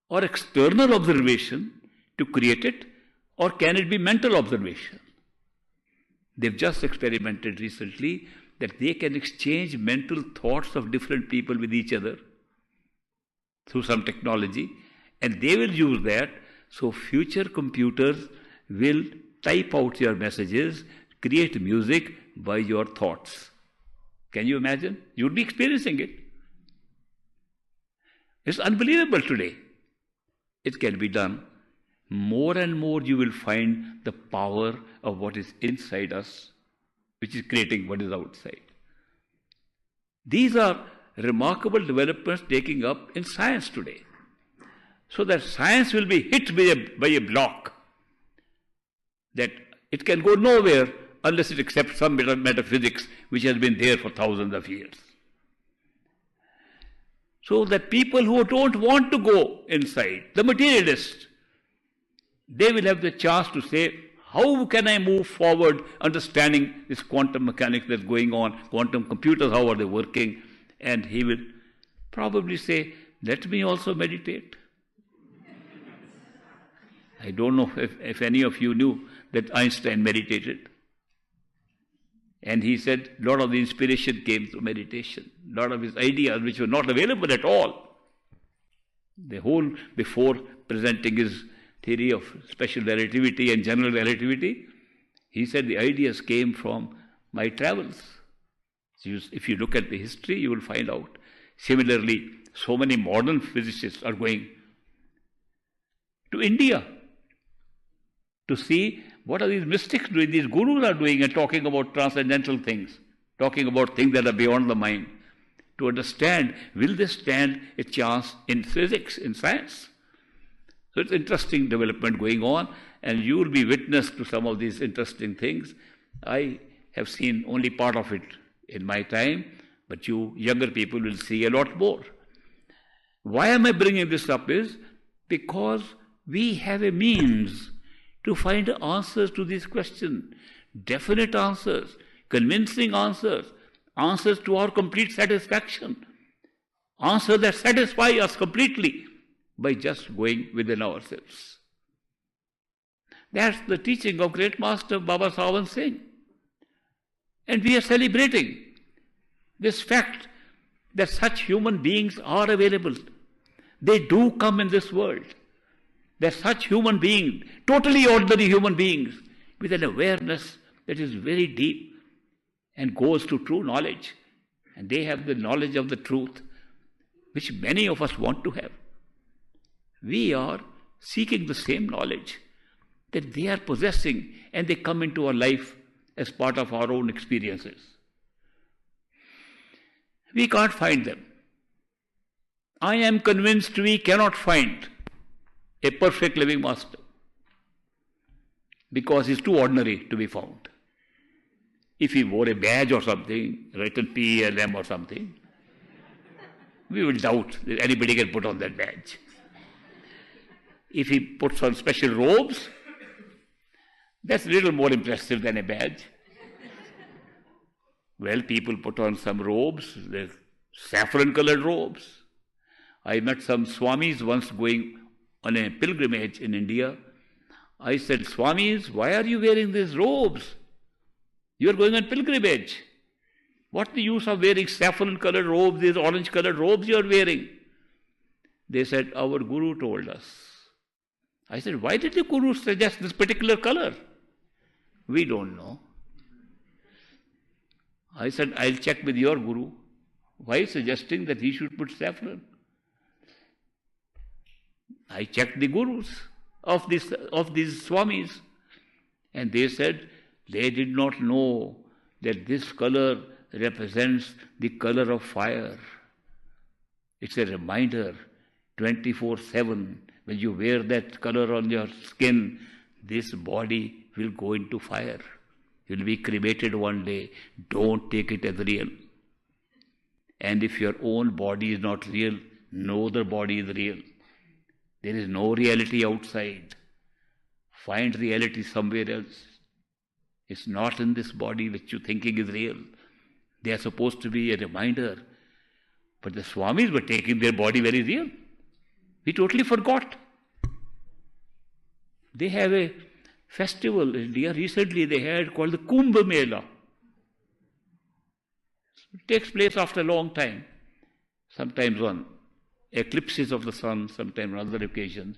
or external observation to create it, or can it be mental observation? They've just experimented recently that they can exchange mental thoughts of different people with each other through some technology, and they will use that. So future computers will type out your messages, create music by your thoughts. Can you imagine? You'll be experiencing it. It's unbelievable today. It can be done. More and more you will find the power of what is inside us, which is creating what is outside. These are remarkable developments taking up in science today. So that science will be hit by a block, that it can go nowhere unless it accepts some metaphysics which has been there for thousands of years. So that people who don't want to go inside, the materialists, they will have the chance to say, how can I move forward understanding this quantum mechanics that's going on, quantum computers, how are they working? And he will probably say, let me also meditate. I don't know if any of you knew that Einstein meditated. And he said a lot of the inspiration came through meditation. A lot of his ideas which were not available at all. Before presenting his theory of special relativity and general relativity, he said the ideas came from my travels. If you look at the history, you will find out. Similarly, so many modern physicists are going to India to see what are these mystics doing, these gurus are doing, and talking about transcendental things, talking about things that are beyond the mind, to understand, will they stand a chance in physics, in science? So it's interesting development going on, and you will be witness to some of these interesting things. I have seen only part of it in my time, but you younger people will see a lot more. Why am I bringing this up is because we have a means to find answers to these questions, definite answers, convincing answers, answers to our complete satisfaction, answers that satisfy us completely by just going within ourselves. That's the teaching of great master Baba Sawan Singh. And we are celebrating this fact that such human beings are available. They do come in this world. There are such human beings, totally ordinary human beings, with an awareness that is very deep and goes to true knowledge. And they have the knowledge of the truth, which many of us want to have. We are seeking the same knowledge that they are possessing, and they come into our life as part of our own experiences. We can't find them. I am convinced we cannot find a perfect living master because he's too ordinary to be found. If he wore a badge or something, written PLM or something, we will doubt that anybody can put on that badge. If he puts on special robes, that's a little more impressive than a badge. Well, people put on some robes, the saffron-colored robes. I met some Swamis once going on a pilgrimage in India. I said, Swamis, why are you wearing these robes? You are going on pilgrimage. What's the use of wearing saffron-colored robes, these orange-colored robes you are wearing? They said, our Guru told us. I said, why did the Guru suggest this particular color? We don't know. I said, I'll check with your Guru. Why suggesting that he should put saffron? I checked the Gurus of these Swamis, and they said they did not know that this color represents the color of fire. It's a reminder 24/7. When you wear that color on your skin, this body will go into fire. You will be cremated one day. Don't take it as real. And if your own body is not real, no other body is real. There is no reality outside. Find reality somewhere else. It's not in this body which you're thinking is real. They are supposed to be a reminder. But the Swamis were taking their body very real. We totally forgot. They have a festival in India recently they had called the Kumbh Mela. It takes place after a long time, sometimes on eclipses of the sun, sometimes on other occasions.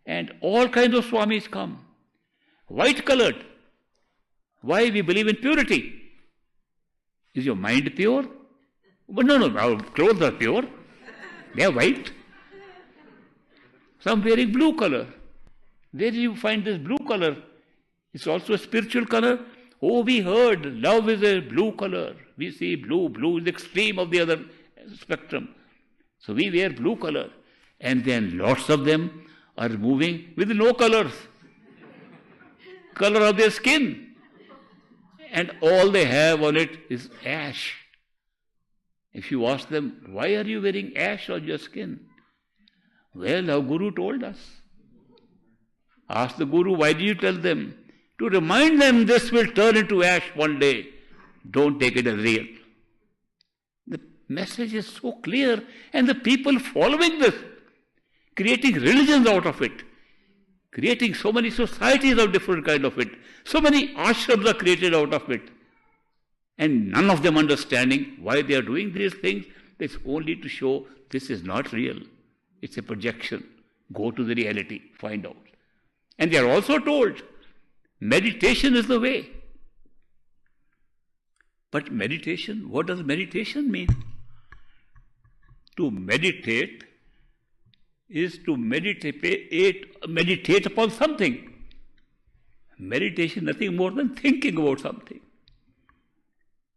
And all kinds of Swamis come, white colored. Why? We believe in purity. Is your mind pure? But no, our clothes are pure. They are white. Some wearing blue color. Where do you find this blue color? It's also a spiritual color. Oh, we heard love is a blue color. We see blue. Blue is the extreme of the other spectrum. So we wear blue color. And then lots of them are moving with no colors. Color of their skin. And all they have on it is ash. If you ask them, why are you wearing ash on your skin? Well, our Guru told us. Ask the Guru, why do you tell them? To remind them this will turn into ash one day. Don't take it as real. The message is so clear, and the people following this, creating religions out of it, creating so many societies of different kind of it, so many ashrams are created out of it, and none of them understanding why they are doing these things. It's only to show this is not real. It's a projection. Go to the reality, find out. And they are also told, meditation is the way. But meditation, what does meditation mean? To meditate is to meditate upon something. Meditation, nothing more than thinking about something.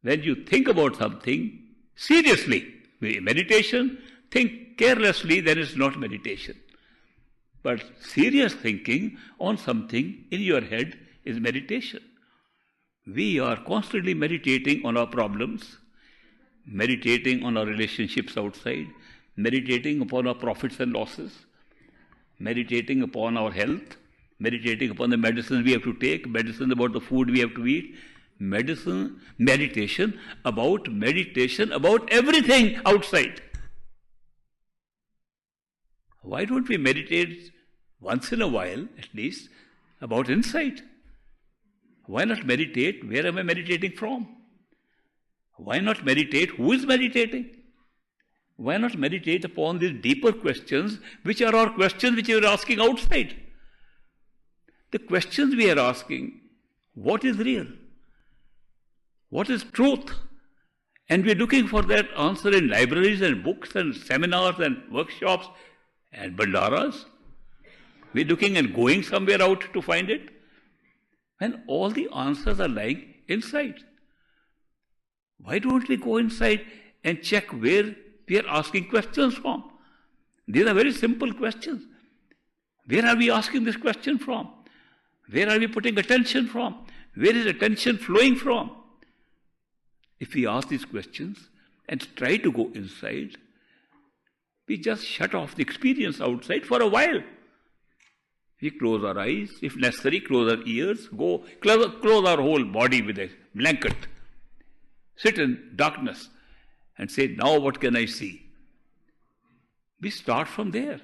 When you think about something seriously, meditation, think carelessly, then it's not meditation. But serious thinking on something in your head is meditation. We are constantly meditating on our problems, meditating on our relationships outside, meditating upon our profits and losses, meditating upon our health, meditating upon the medicines we have to take, medicine about the food we have to eat, meditation about everything outside. Why don't we meditate once in a while, at least, about inside? Why not meditate? Where am I meditating from? Why not meditate? Who is meditating? Why not meditate upon these deeper questions, which are our questions which we are asking outside? The questions we are asking, what is real? What is truth? And we are looking for that answer in libraries and books and seminars and workshops and Bandaras. We're looking and going somewhere out to find it. When all the answers are lying inside. Why don't we go inside and check where we are asking questions from? These are very simple questions. Where are we asking this question from? Where are we putting attention from? Where is attention flowing from? If we ask these questions and try to go inside, we just shut off the experience outside for a while. We close our eyes, if necessary, close our ears, go close our whole body with a blanket. Sit in darkness and say, now what can I see? We start from there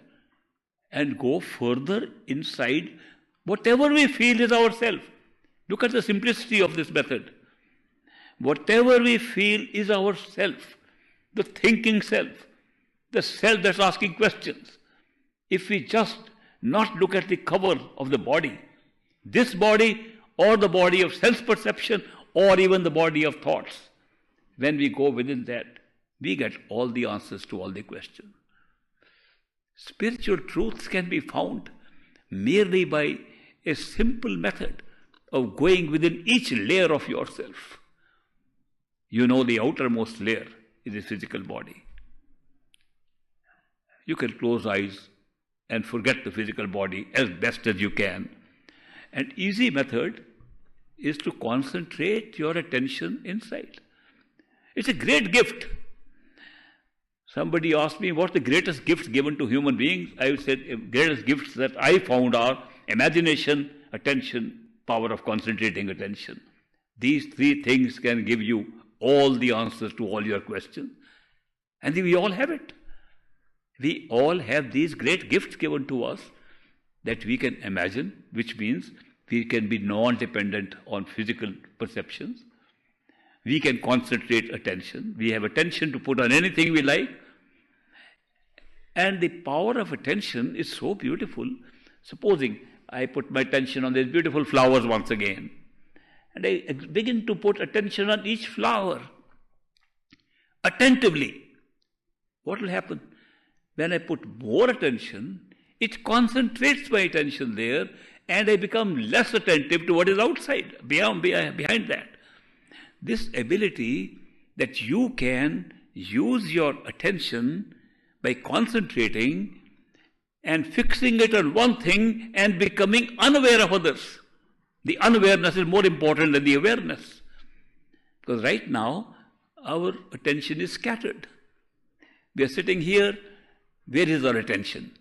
and go further inside. Whatever we feel is ourself. Look at the simplicity of this method. Whatever we feel is ourself, the thinking self, the self that's asking questions. If we just not look at the cover of the body, this body or the body of sense-perception or even the body of thoughts, when we go within that, we get all the answers to all the questions. Spiritual truths can be found merely by a simple method of going within each layer of yourself. You know the outermost layer is the physical body. You can close eyes and forget the physical body as best as you can. An easy method is to concentrate your attention inside. It's a great gift. Somebody asked me, what's the greatest gift given to human beings? I said, the greatest gifts that I found are imagination, attention, power of concentrating attention. These three things can give you all the answers to all your questions. And we all have it. We all have these great gifts given to us that we can imagine, which means we can be non-dependent on physical perceptions. We can concentrate attention. We have attention to put on anything we like. And the power of attention is so beautiful. Supposing I put my attention on these beautiful flowers once again, and I begin to put attention on each flower attentively. What will happen? When I put more attention, it concentrates my attention there, and I become less attentive to what is outside, behind that. This ability that you can use your attention by concentrating and fixing it on one thing and becoming unaware of others. The unawareness is more important than the awareness. Because right now, our attention is scattered. We are sitting here. Where is our attention?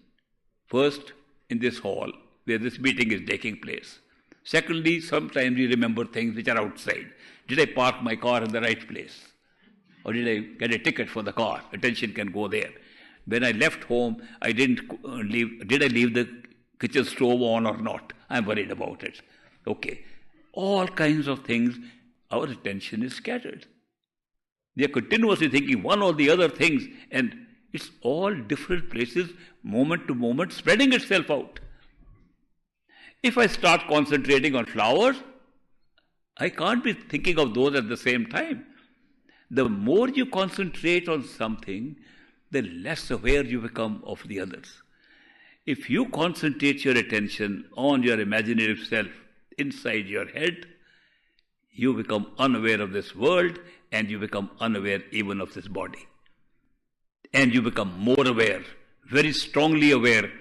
First, in this hall, where this meeting is taking place. Secondly, sometimes we remember things which are outside. Did I park my car in the right place? Or did I get a ticket for the car? Attention can go there. When I left home, I didn't leave. Did I leave the kitchen stove on or not? I'm worried about it. Okay. All kinds of things, our attention is scattered. We are continuously thinking one or the other things, and it's all different places, moment to moment, spreading itself out. If I start concentrating on flowers, I can't be thinking of those at the same time. The more you concentrate on something, the less aware you become of the others. If you concentrate your attention on your imaginative self inside your head, you become unaware of this world, and you become unaware even of this body. And you become more aware, very strongly aware,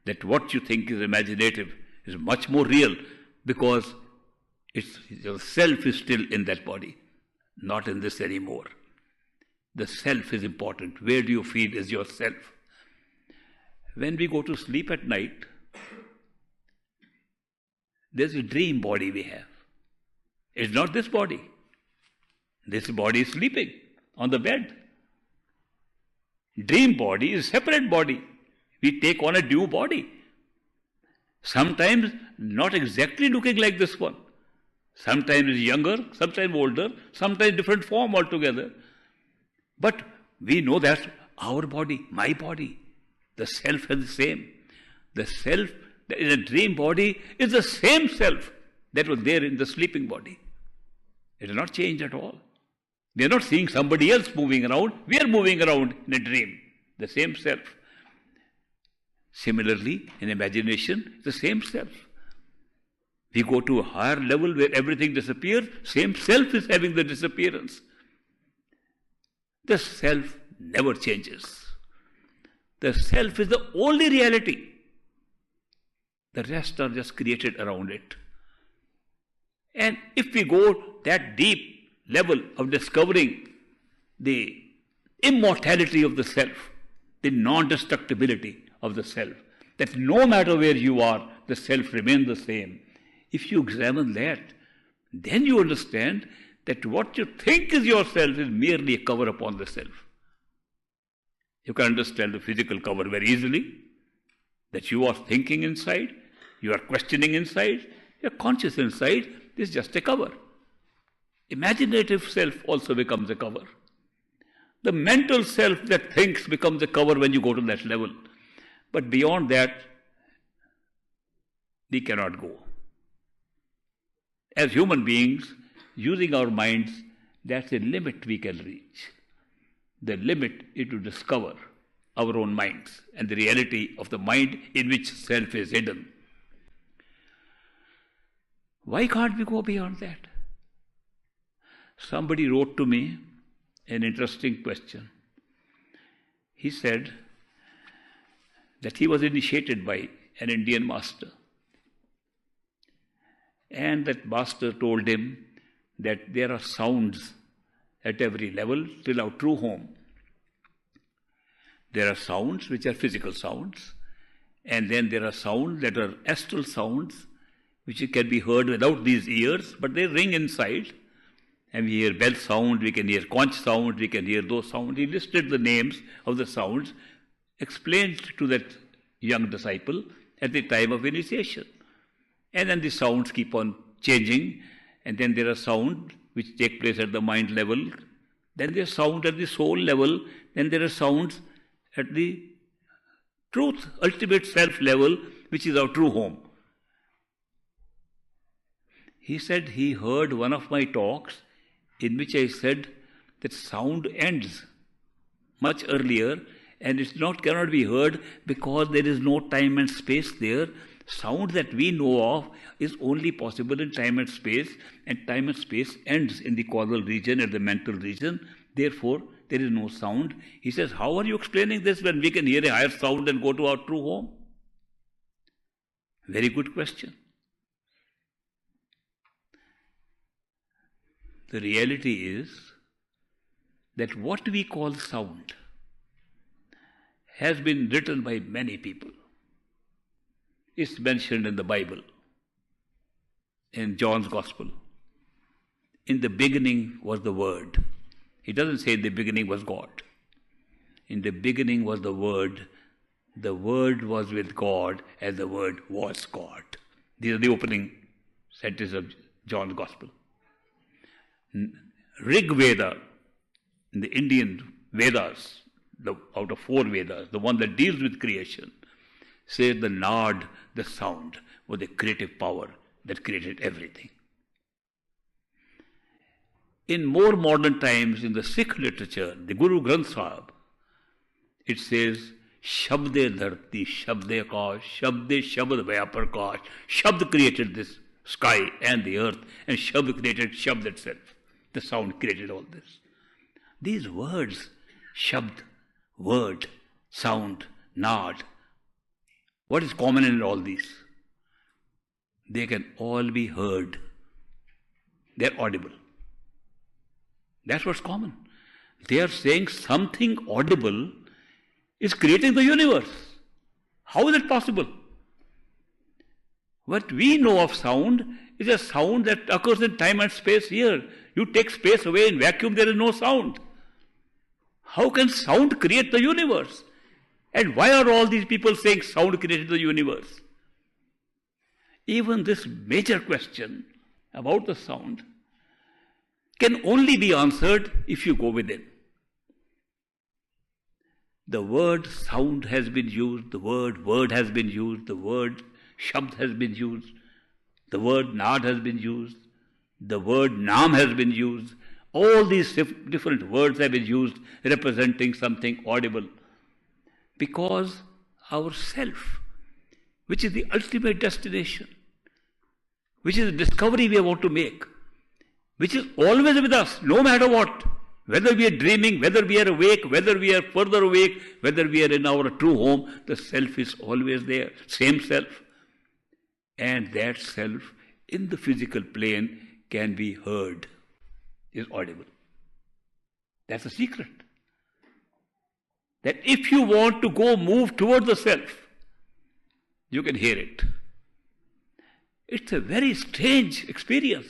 that what you think is imaginative is much more real, because your self is still in that body, not in this anymore. The self is important. Where do you feel is your self? When we go to sleep at night, there's a dream body we have. It's not this body. This body is sleeping on the bed. Dream body is a separate body. We take on a new body. Sometimes not exactly looking like this one. Sometimes it's younger, sometimes older, sometimes different form altogether. But we know that's our body, my body. The self is the same. The self that is a dream body is the same self that was there in the sleeping body. It has not changed at all. We are not seeing somebody else moving around. We are moving around in a dream. The same self. Similarly, in imagination, the same self. We go to a higher level where everything disappears, same self is having the disappearance. The self never changes. The self is the only reality. The rest are just created around it. And if we go that deep level of discovering the immortality of the self, the non-destructibility of the self, that no matter where you are, the self remains the same. If you examine that, then you understand that what you think is yourself is merely a cover upon the self. You can understand the physical cover very easily, that you are thinking inside, you are questioning inside, you are conscious inside, this is just a cover. Imaginative self also becomes a cover. The mental self that thinks becomes a cover when you go to that level. But beyond that, we cannot go. As human beings, using our minds, that's a limit we can reach. The limit is to discover our own minds and the reality of the mind in which self is hidden. Why can't we go beyond that? Somebody wrote to me an interesting question. He said that he was initiated by an Indian master. And that master told him that there are sounds at every level till our true home. There are sounds which are physical sounds, and then there are sounds that are astral sounds which can be heard without these ears, but they ring inside. And we hear bell sound, we can hear conch sound, we can hear those sounds. He listed the names of the sounds, explained to that young disciple at the time of initiation. And then the sounds keep on changing, and then there are sounds which take place at the mind level, then there are sounds at the soul level, then there are sounds at the truth, ultimate self level, which is our true home. He said he heard one of my talks in which I said that sound ends much earlier and cannot be heard because there is no time and space there. Sound that we know of is only possible in time and space ends in the causal region and the mental region. Therefore, there is no sound. He says, how are you explaining this when we can hear a higher sound and go to our true home? Very good question. The reality is that what we call sound has been written by many people. It's mentioned in the Bible, in John's Gospel. In the beginning was the Word. He doesn't say in the beginning was God. In the beginning was the Word. The Word was with God, and the Word was God. These are the opening sentences of John's Gospel. Rig Veda, in the Indian Vedas, out of 4 Vedas, the one that deals with creation, says the Nad, the sound, was the creative power that created everything. In more modern times, in the Sikh literature, the Guru Granth Sahib, it says, Shabde Dharti, Shabde Akash, Shabde Shabd Vyaparkash. Shabd created this sky and the earth, and Shabd created Shabd itself. The sound created all this. These words, Shabd, word, sound, Nad, what is common in all these? They can all be heard. They're audible. That's what's common. They are saying something audible is creating the universe. How is it possible? What we know of sound is a sound that occurs in time and space here. You take space away in vacuum, there is no sound. How can sound create the universe? And why are all these people saying sound created the universe? Even this major question about the sound can only be answered if you go within. The word sound has been used, the word has been used, the word shabd has been used, the word nad has been used, the word naam has been used. All these different words have been used representing something audible. Because ourself, which is the ultimate destination, which is the discovery we want to make, which is always with us, no matter what. Whether we are dreaming, whether we are awake, whether we are further awake, whether we are in our true home, the self is always there, same self. And that self in the physical plane can be heard, is audible. That's a secret. That if you want to move toward the self, you can hear it. It's a very strange experience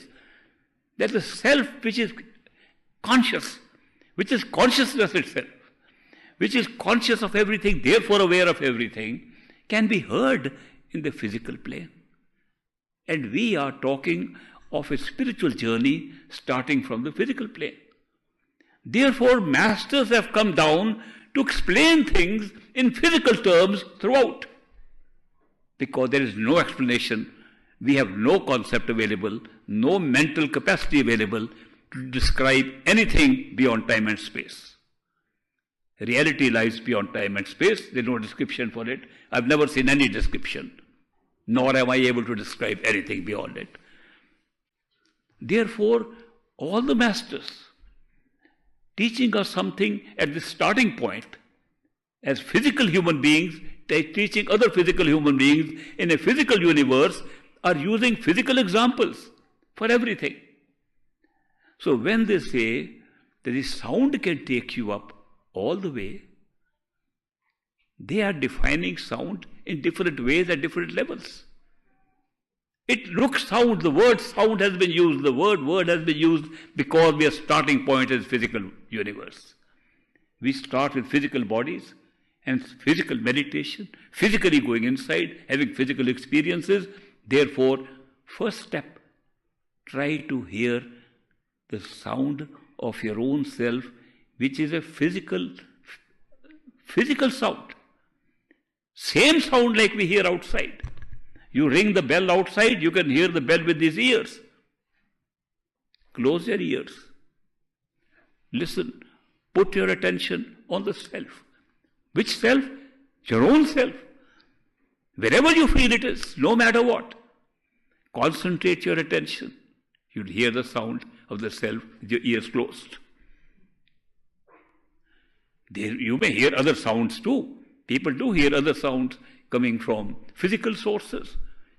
that the self which is conscious, which is consciousness itself, which is conscious of everything, therefore aware of everything, can be heard in the physical plane. And we are talking of a spiritual journey starting from the physical plane. Therefore, masters have come down to explain things in physical terms throughout. Because there is no explanation, we have no concept available, no mental capacity available to describe anything beyond time and space. Reality lies beyond time and space. There is no description for it. I've never seen any description, nor am I able to describe anything beyond it. Therefore, all the masters teaching us something at the starting point as physical human beings, teaching other physical human beings in a physical universe, are using physical examples for everything. So when they say that the sound can take you up all the way, they are defining sound in different ways at different levels. It looks sound, the word sound has been used, the word has been used because we are starting point is physical universe. We start with physical bodies and physical meditation, physically going inside, having physical experiences. Therefore, first step, try to hear the sound of your own self, which is a physical sound. Same sound like we hear outside. You ring the bell outside, you can hear the bell with these ears. Close your ears. Listen. Put your attention on the self. Which self? Your own self. Wherever you feel it is, no matter what. Concentrate your attention. You'll hear the sound of the self with your ears closed. You may hear other sounds too. People do hear other sounds coming from physical sources.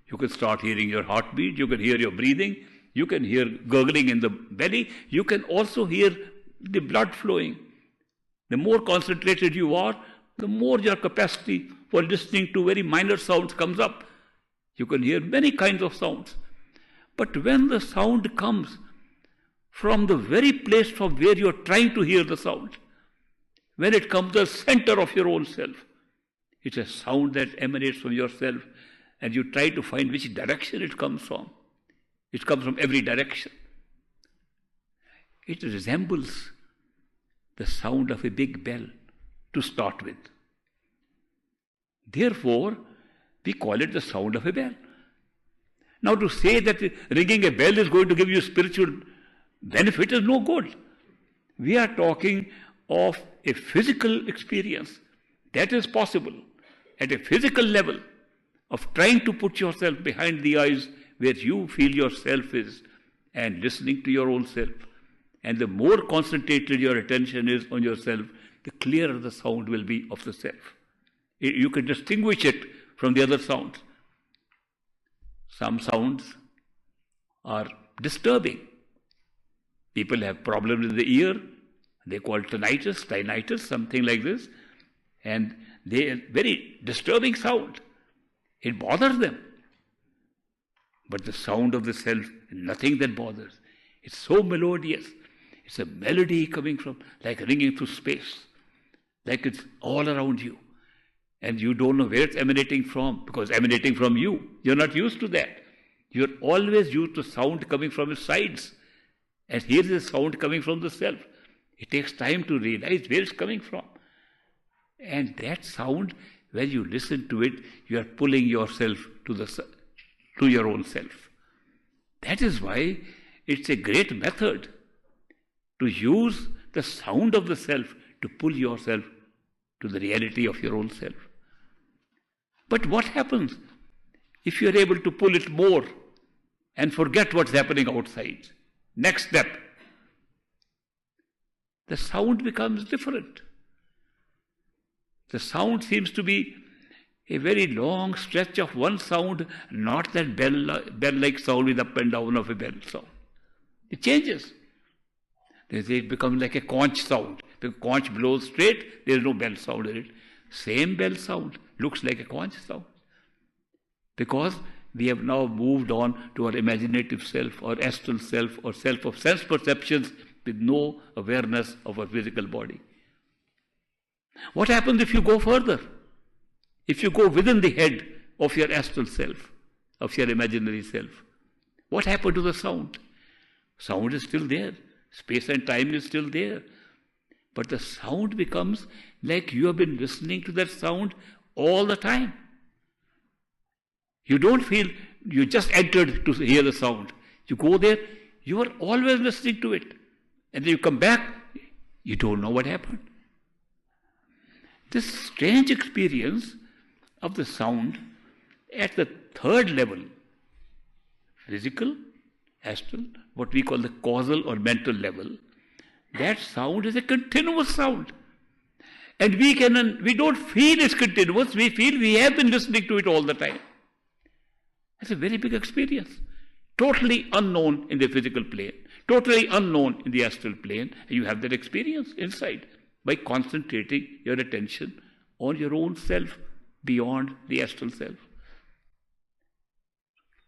You can start hearing your heartbeat, you can hear your breathing, you can hear gurgling in the belly, you can also hear the blood flowing. The more concentrated you are, the more your capacity for listening to very minor sounds comes up. You can hear many kinds of sounds. But when the sound comes from the very place from where you are trying to hear the sound, when it comes to the center of your own self, it's a sound that emanates from yourself, and you try to find which direction it comes from. It comes from every direction. It resembles the sound of a big bell to start with. Therefore, we call it the sound of a bell. Now, to say that ringing a bell is going to give you spiritual benefit is no good. We are talking of a physical experience that is possible at a physical level of trying to put yourself behind the eyes where you feel yourself is and listening to your own self. And the more concentrated your attention is on yourself, the clearer the sound will be of the self. You can distinguish it from the other sounds. Some sounds are disturbing. People have problems in the ear. They call it tinnitus, something like this. And they are very disturbing sound. It bothers them. But the sound of the self, nothing that bothers. It's so melodious. It's a melody coming from, like ringing through space. Like it's all around you. And you don't know where it's emanating from, because emanating from you. You're not used to that. You're always used to sound coming from its sides. And here is a sound coming from the self. It takes time to realize where it's coming from. And that sound, when you listen to it, you are pulling yourself to your own self. That is why it's a great method to use the sound of the self to pull yourself to the reality of your own self. But what happens if you are able to pull it more and forget what's happening outside? Next step, the sound becomes different. The sound seems to be a very long stretch of one sound, not that bell-like sound with up and down of a bell sound. It changes. They say it becomes like a conch sound. The conch blows straight, there is no bell sound in it. Same bell sound looks like a conch sound. Because we have now moved on to our imaginative self, or astral self, or self of sense perceptions with no awareness of our physical body. What happens if you go further? If you go within the head of your astral self, of your imaginary self, what happened to the sound? Sound is still there. Space and time is still there. But the sound becomes like you have been listening to that sound all the time. You don't feel you just entered to hear the sound. You go there, you are always listening to it. And then you come back, you don't know what happened. This strange experience of the sound at the third level, physical, astral, what we call the causal or mental level, that sound is a continuous sound. And we don't feel it's continuous, we feel we have been listening to it all the time. That's a very big experience. Totally unknown in the physical plane, totally unknown in the astral plane, and you have that experience inside by concentrating your attention on your own self beyond the astral self.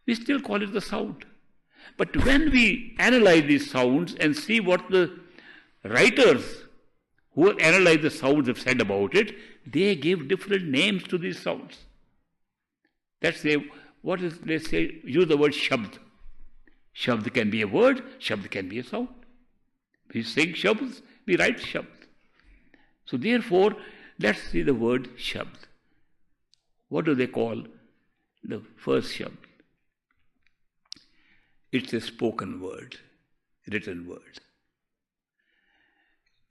We still call it the sound. But when we analyze these sounds and see what the writers who have analyzed the sounds have said about it, they give different names to these sounds. Let's say, use the word shabd. Shabd can be a word, shabd can be a sound. We sing shabds, we write shabd. So therefore, let's see the word shabd. What do they call the first shabd? It's a spoken word, written word.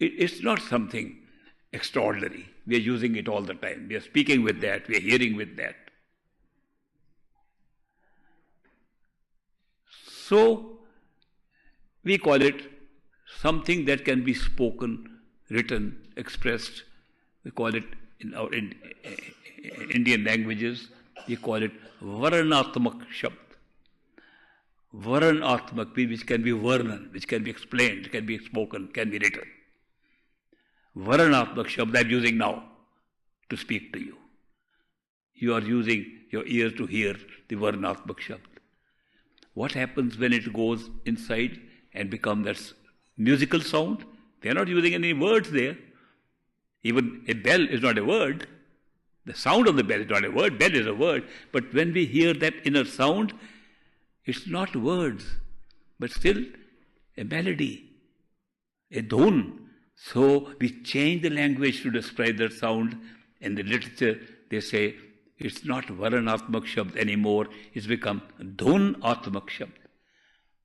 It's not something extraordinary. We are using it all the time. We are speaking with that, we are hearing with that. So, we call it something that can be spoken, written, expressed. We call it, in our Indian languages, we call it Varnatmak Shabd. Varnatmak, which can be Varnan, which can be explained, can be spoken, can be written. Varnatmak Shabd I'm using now to speak to you. You are using your ears to hear the Varnatmak Shabd. What happens when it goes inside and becomes that musical sound? They are not using any words there. Even a bell is not a word. The sound of the bell is not a word. Bell is a word. But when we hear that inner sound, it's not words, but still a melody, a dhun. So we change the language to describe that sound. In the literature, they say it's not Varnatmak Shabd anymore. It's become Dhun Atmak Shabd.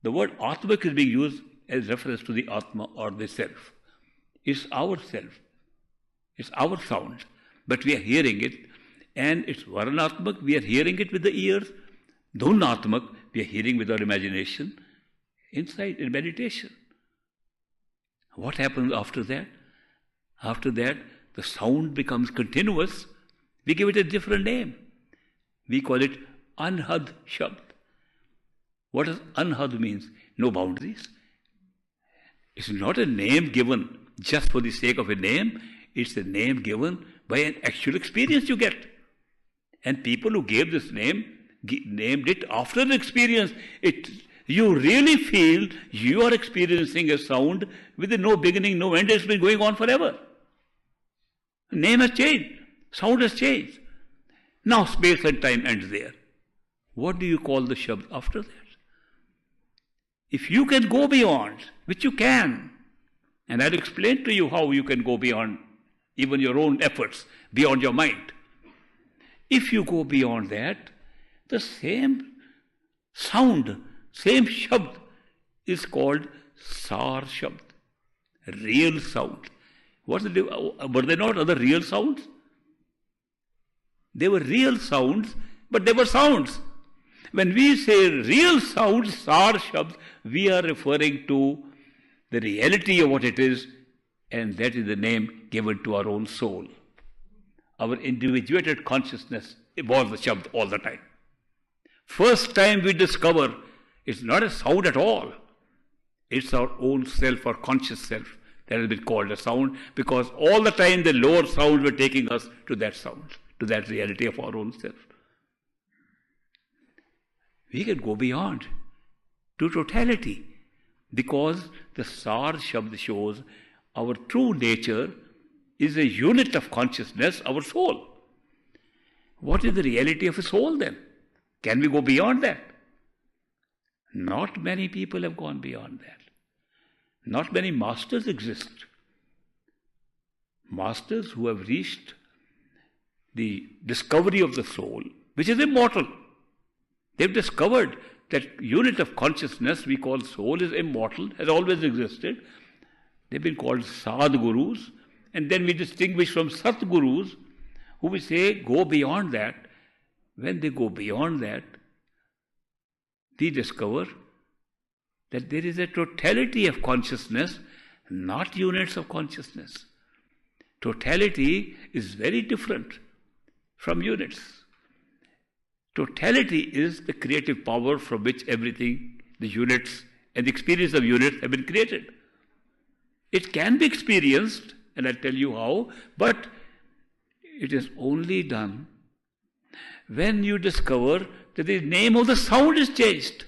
The word Atmak is being used as reference to the Atma or the self. It's our self. It's our sound. But we are hearing it. And it's Varnatmak. We are hearing it with the ears. Dhun Atmak. We are hearing with our imagination. Inside, in meditation. What happens after that? After that, the sound becomes continuous. We give it a different name. We call it Anhad Shabd. What does Anhad means? No boundaries. It's not a name given just for the sake of a name. It's a name given by an actual experience you get. And people who gave this name named it after the experience. You really feel you are experiencing a sound with no beginning, no end. It's been going on forever. Name has changed. Sound has changed. Now space and time ends there. What do you call the Shabd after that? If you can go beyond, which you can, and I'll explain to you how you can go beyond even your own efforts, beyond your mind. If you go beyond that, the same sound, same Shabd is called Sar Shabd, real sound. Were there not other real sounds? They were real sounds, but they were sounds. When we say real sounds, Sar Shabd, we are referring to the reality of what it is, and that is the name given to our own soul. Our individuated consciousness evolves the Shabd all the time. First time we discover it's not a sound at all. It's our own self, our conscious self, that has been called a sound, because all the time the lower sounds were taking us to that sound, to that reality of our own self. We can go beyond to totality, because the Sar Shabd shows our true nature is a unit of consciousness, our soul. What is the reality of a soul then? Can we go beyond that? Not many people have gone beyond that. Not many masters exist. Masters who have reached the discovery of the soul, which is immortal. They've discovered that unit of consciousness we call soul is immortal, has always existed. They've been called Sadgurus, and then we distinguish from Satgurus, who we say go beyond that. When they go beyond that, they discover that there is a totality of consciousness, not units of consciousness. Totality is very different from units. Totality is the creative power from which everything, the units and the experience of units have been created. It can be experienced, and I'll tell you how, but it is only done when you discover that the name of the sound is changed.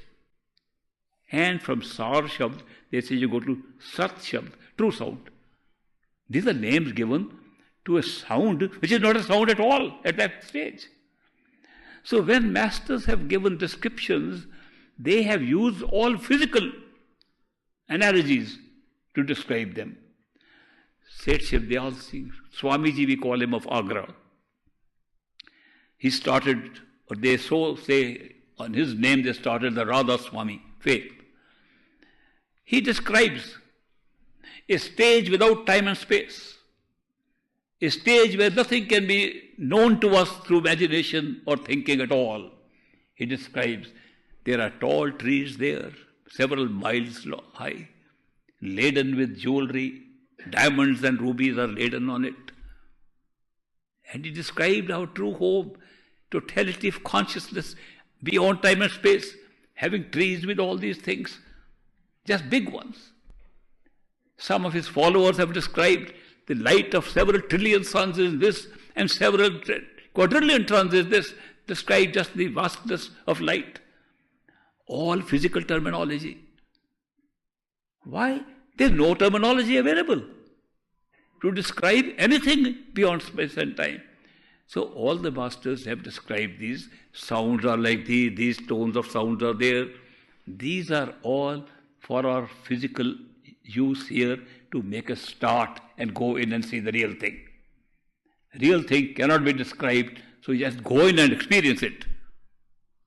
And from Sar Shabd, they say you go to Sat Shabd, true sound. These are names given to a sound which is not a sound at all at that stage. So when masters have given descriptions, they have used all physical analogies to describe them. Seth Shivdayal Singh, Swamiji, we call him, of Agra. He started, or they so say, on his name they started the Radha Swami faith. He describes a stage without time and space, a stage where nothing can be known to us through imagination or thinking at all. He describes there are tall trees there, several miles high, laden with jewelry, diamonds and rubies are laden on it. And he described our true home, totality of consciousness beyond time and space, having trees with all these things, just big ones. Some of his followers have described the light of several trillion suns is this, and several quadrillion suns is this, describe just the vastness of light. All physical terminology. Why? There's no terminology available to describe anything beyond space and time. So all the masters have described these. Sounds are like these tones of sounds are there. These are all for our physical use here to make us start and go in and see the real thing. Real thing cannot be described, so you just go in and experience it.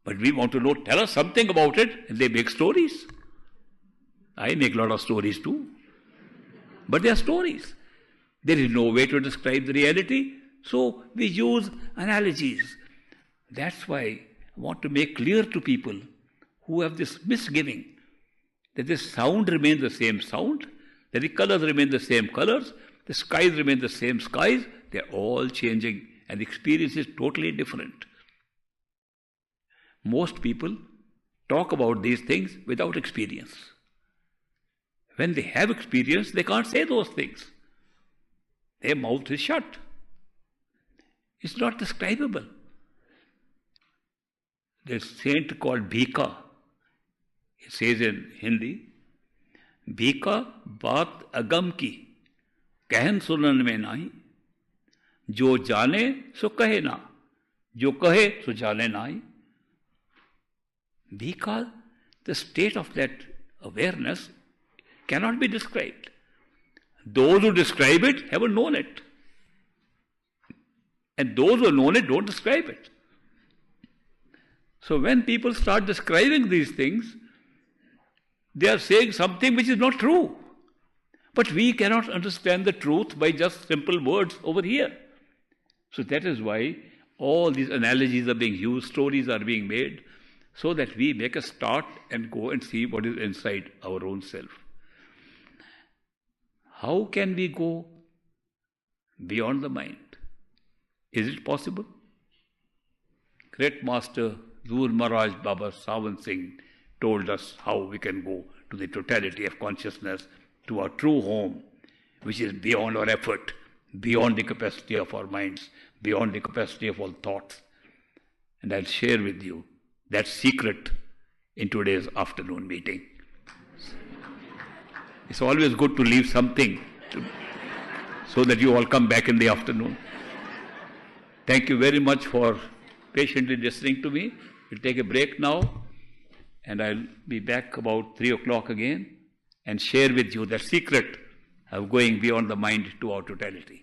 But we want to know, tell us something about it, and they make stories. I make a lot of stories too. But they are stories. There is no way to describe the reality, so we use analogies. That's why I want to make clear to people who have this misgiving that the sound remains the same sound, that the colors remain the same colors, the skies remain the same skies, they're all changing and the experience is totally different. Most people talk about these things without experience. When they have experience, they can't say those things. Their mouth is shut. It's not describable. There's a saint called Bhika. It says in Hindi, Bhika baat agam ki, कहन सुनन में नहीं, जो जाने सो कहे ना, जो कहे सो जाने नहीं. Bhika, the state of that awareness cannot be described. Those who describe it haven't known it. And those who have known it don't describe it. So when people start describing these things, they are saying something which is not true. But we cannot understand the truth by just simple words over here. So that is why all these analogies are being used, stories are being made, so that we make a start and go and see what is inside our own self. How can we go beyond the mind? Is it possible? Great Master Zur Maharaj Baba Sawan Singh told us how we can go to the totality of consciousness, to our true home, which is beyond our effort, beyond the capacity of our minds, beyond the capacity of all thoughts. And I'll share with you that secret in today's afternoon meeting. It's always good to leave something so that you all come back in the afternoon. Thank you very much for patiently listening to me. We'll take a break now, and I'll be back about 3 o'clock again and share with you the secret of going beyond the mind to our totality.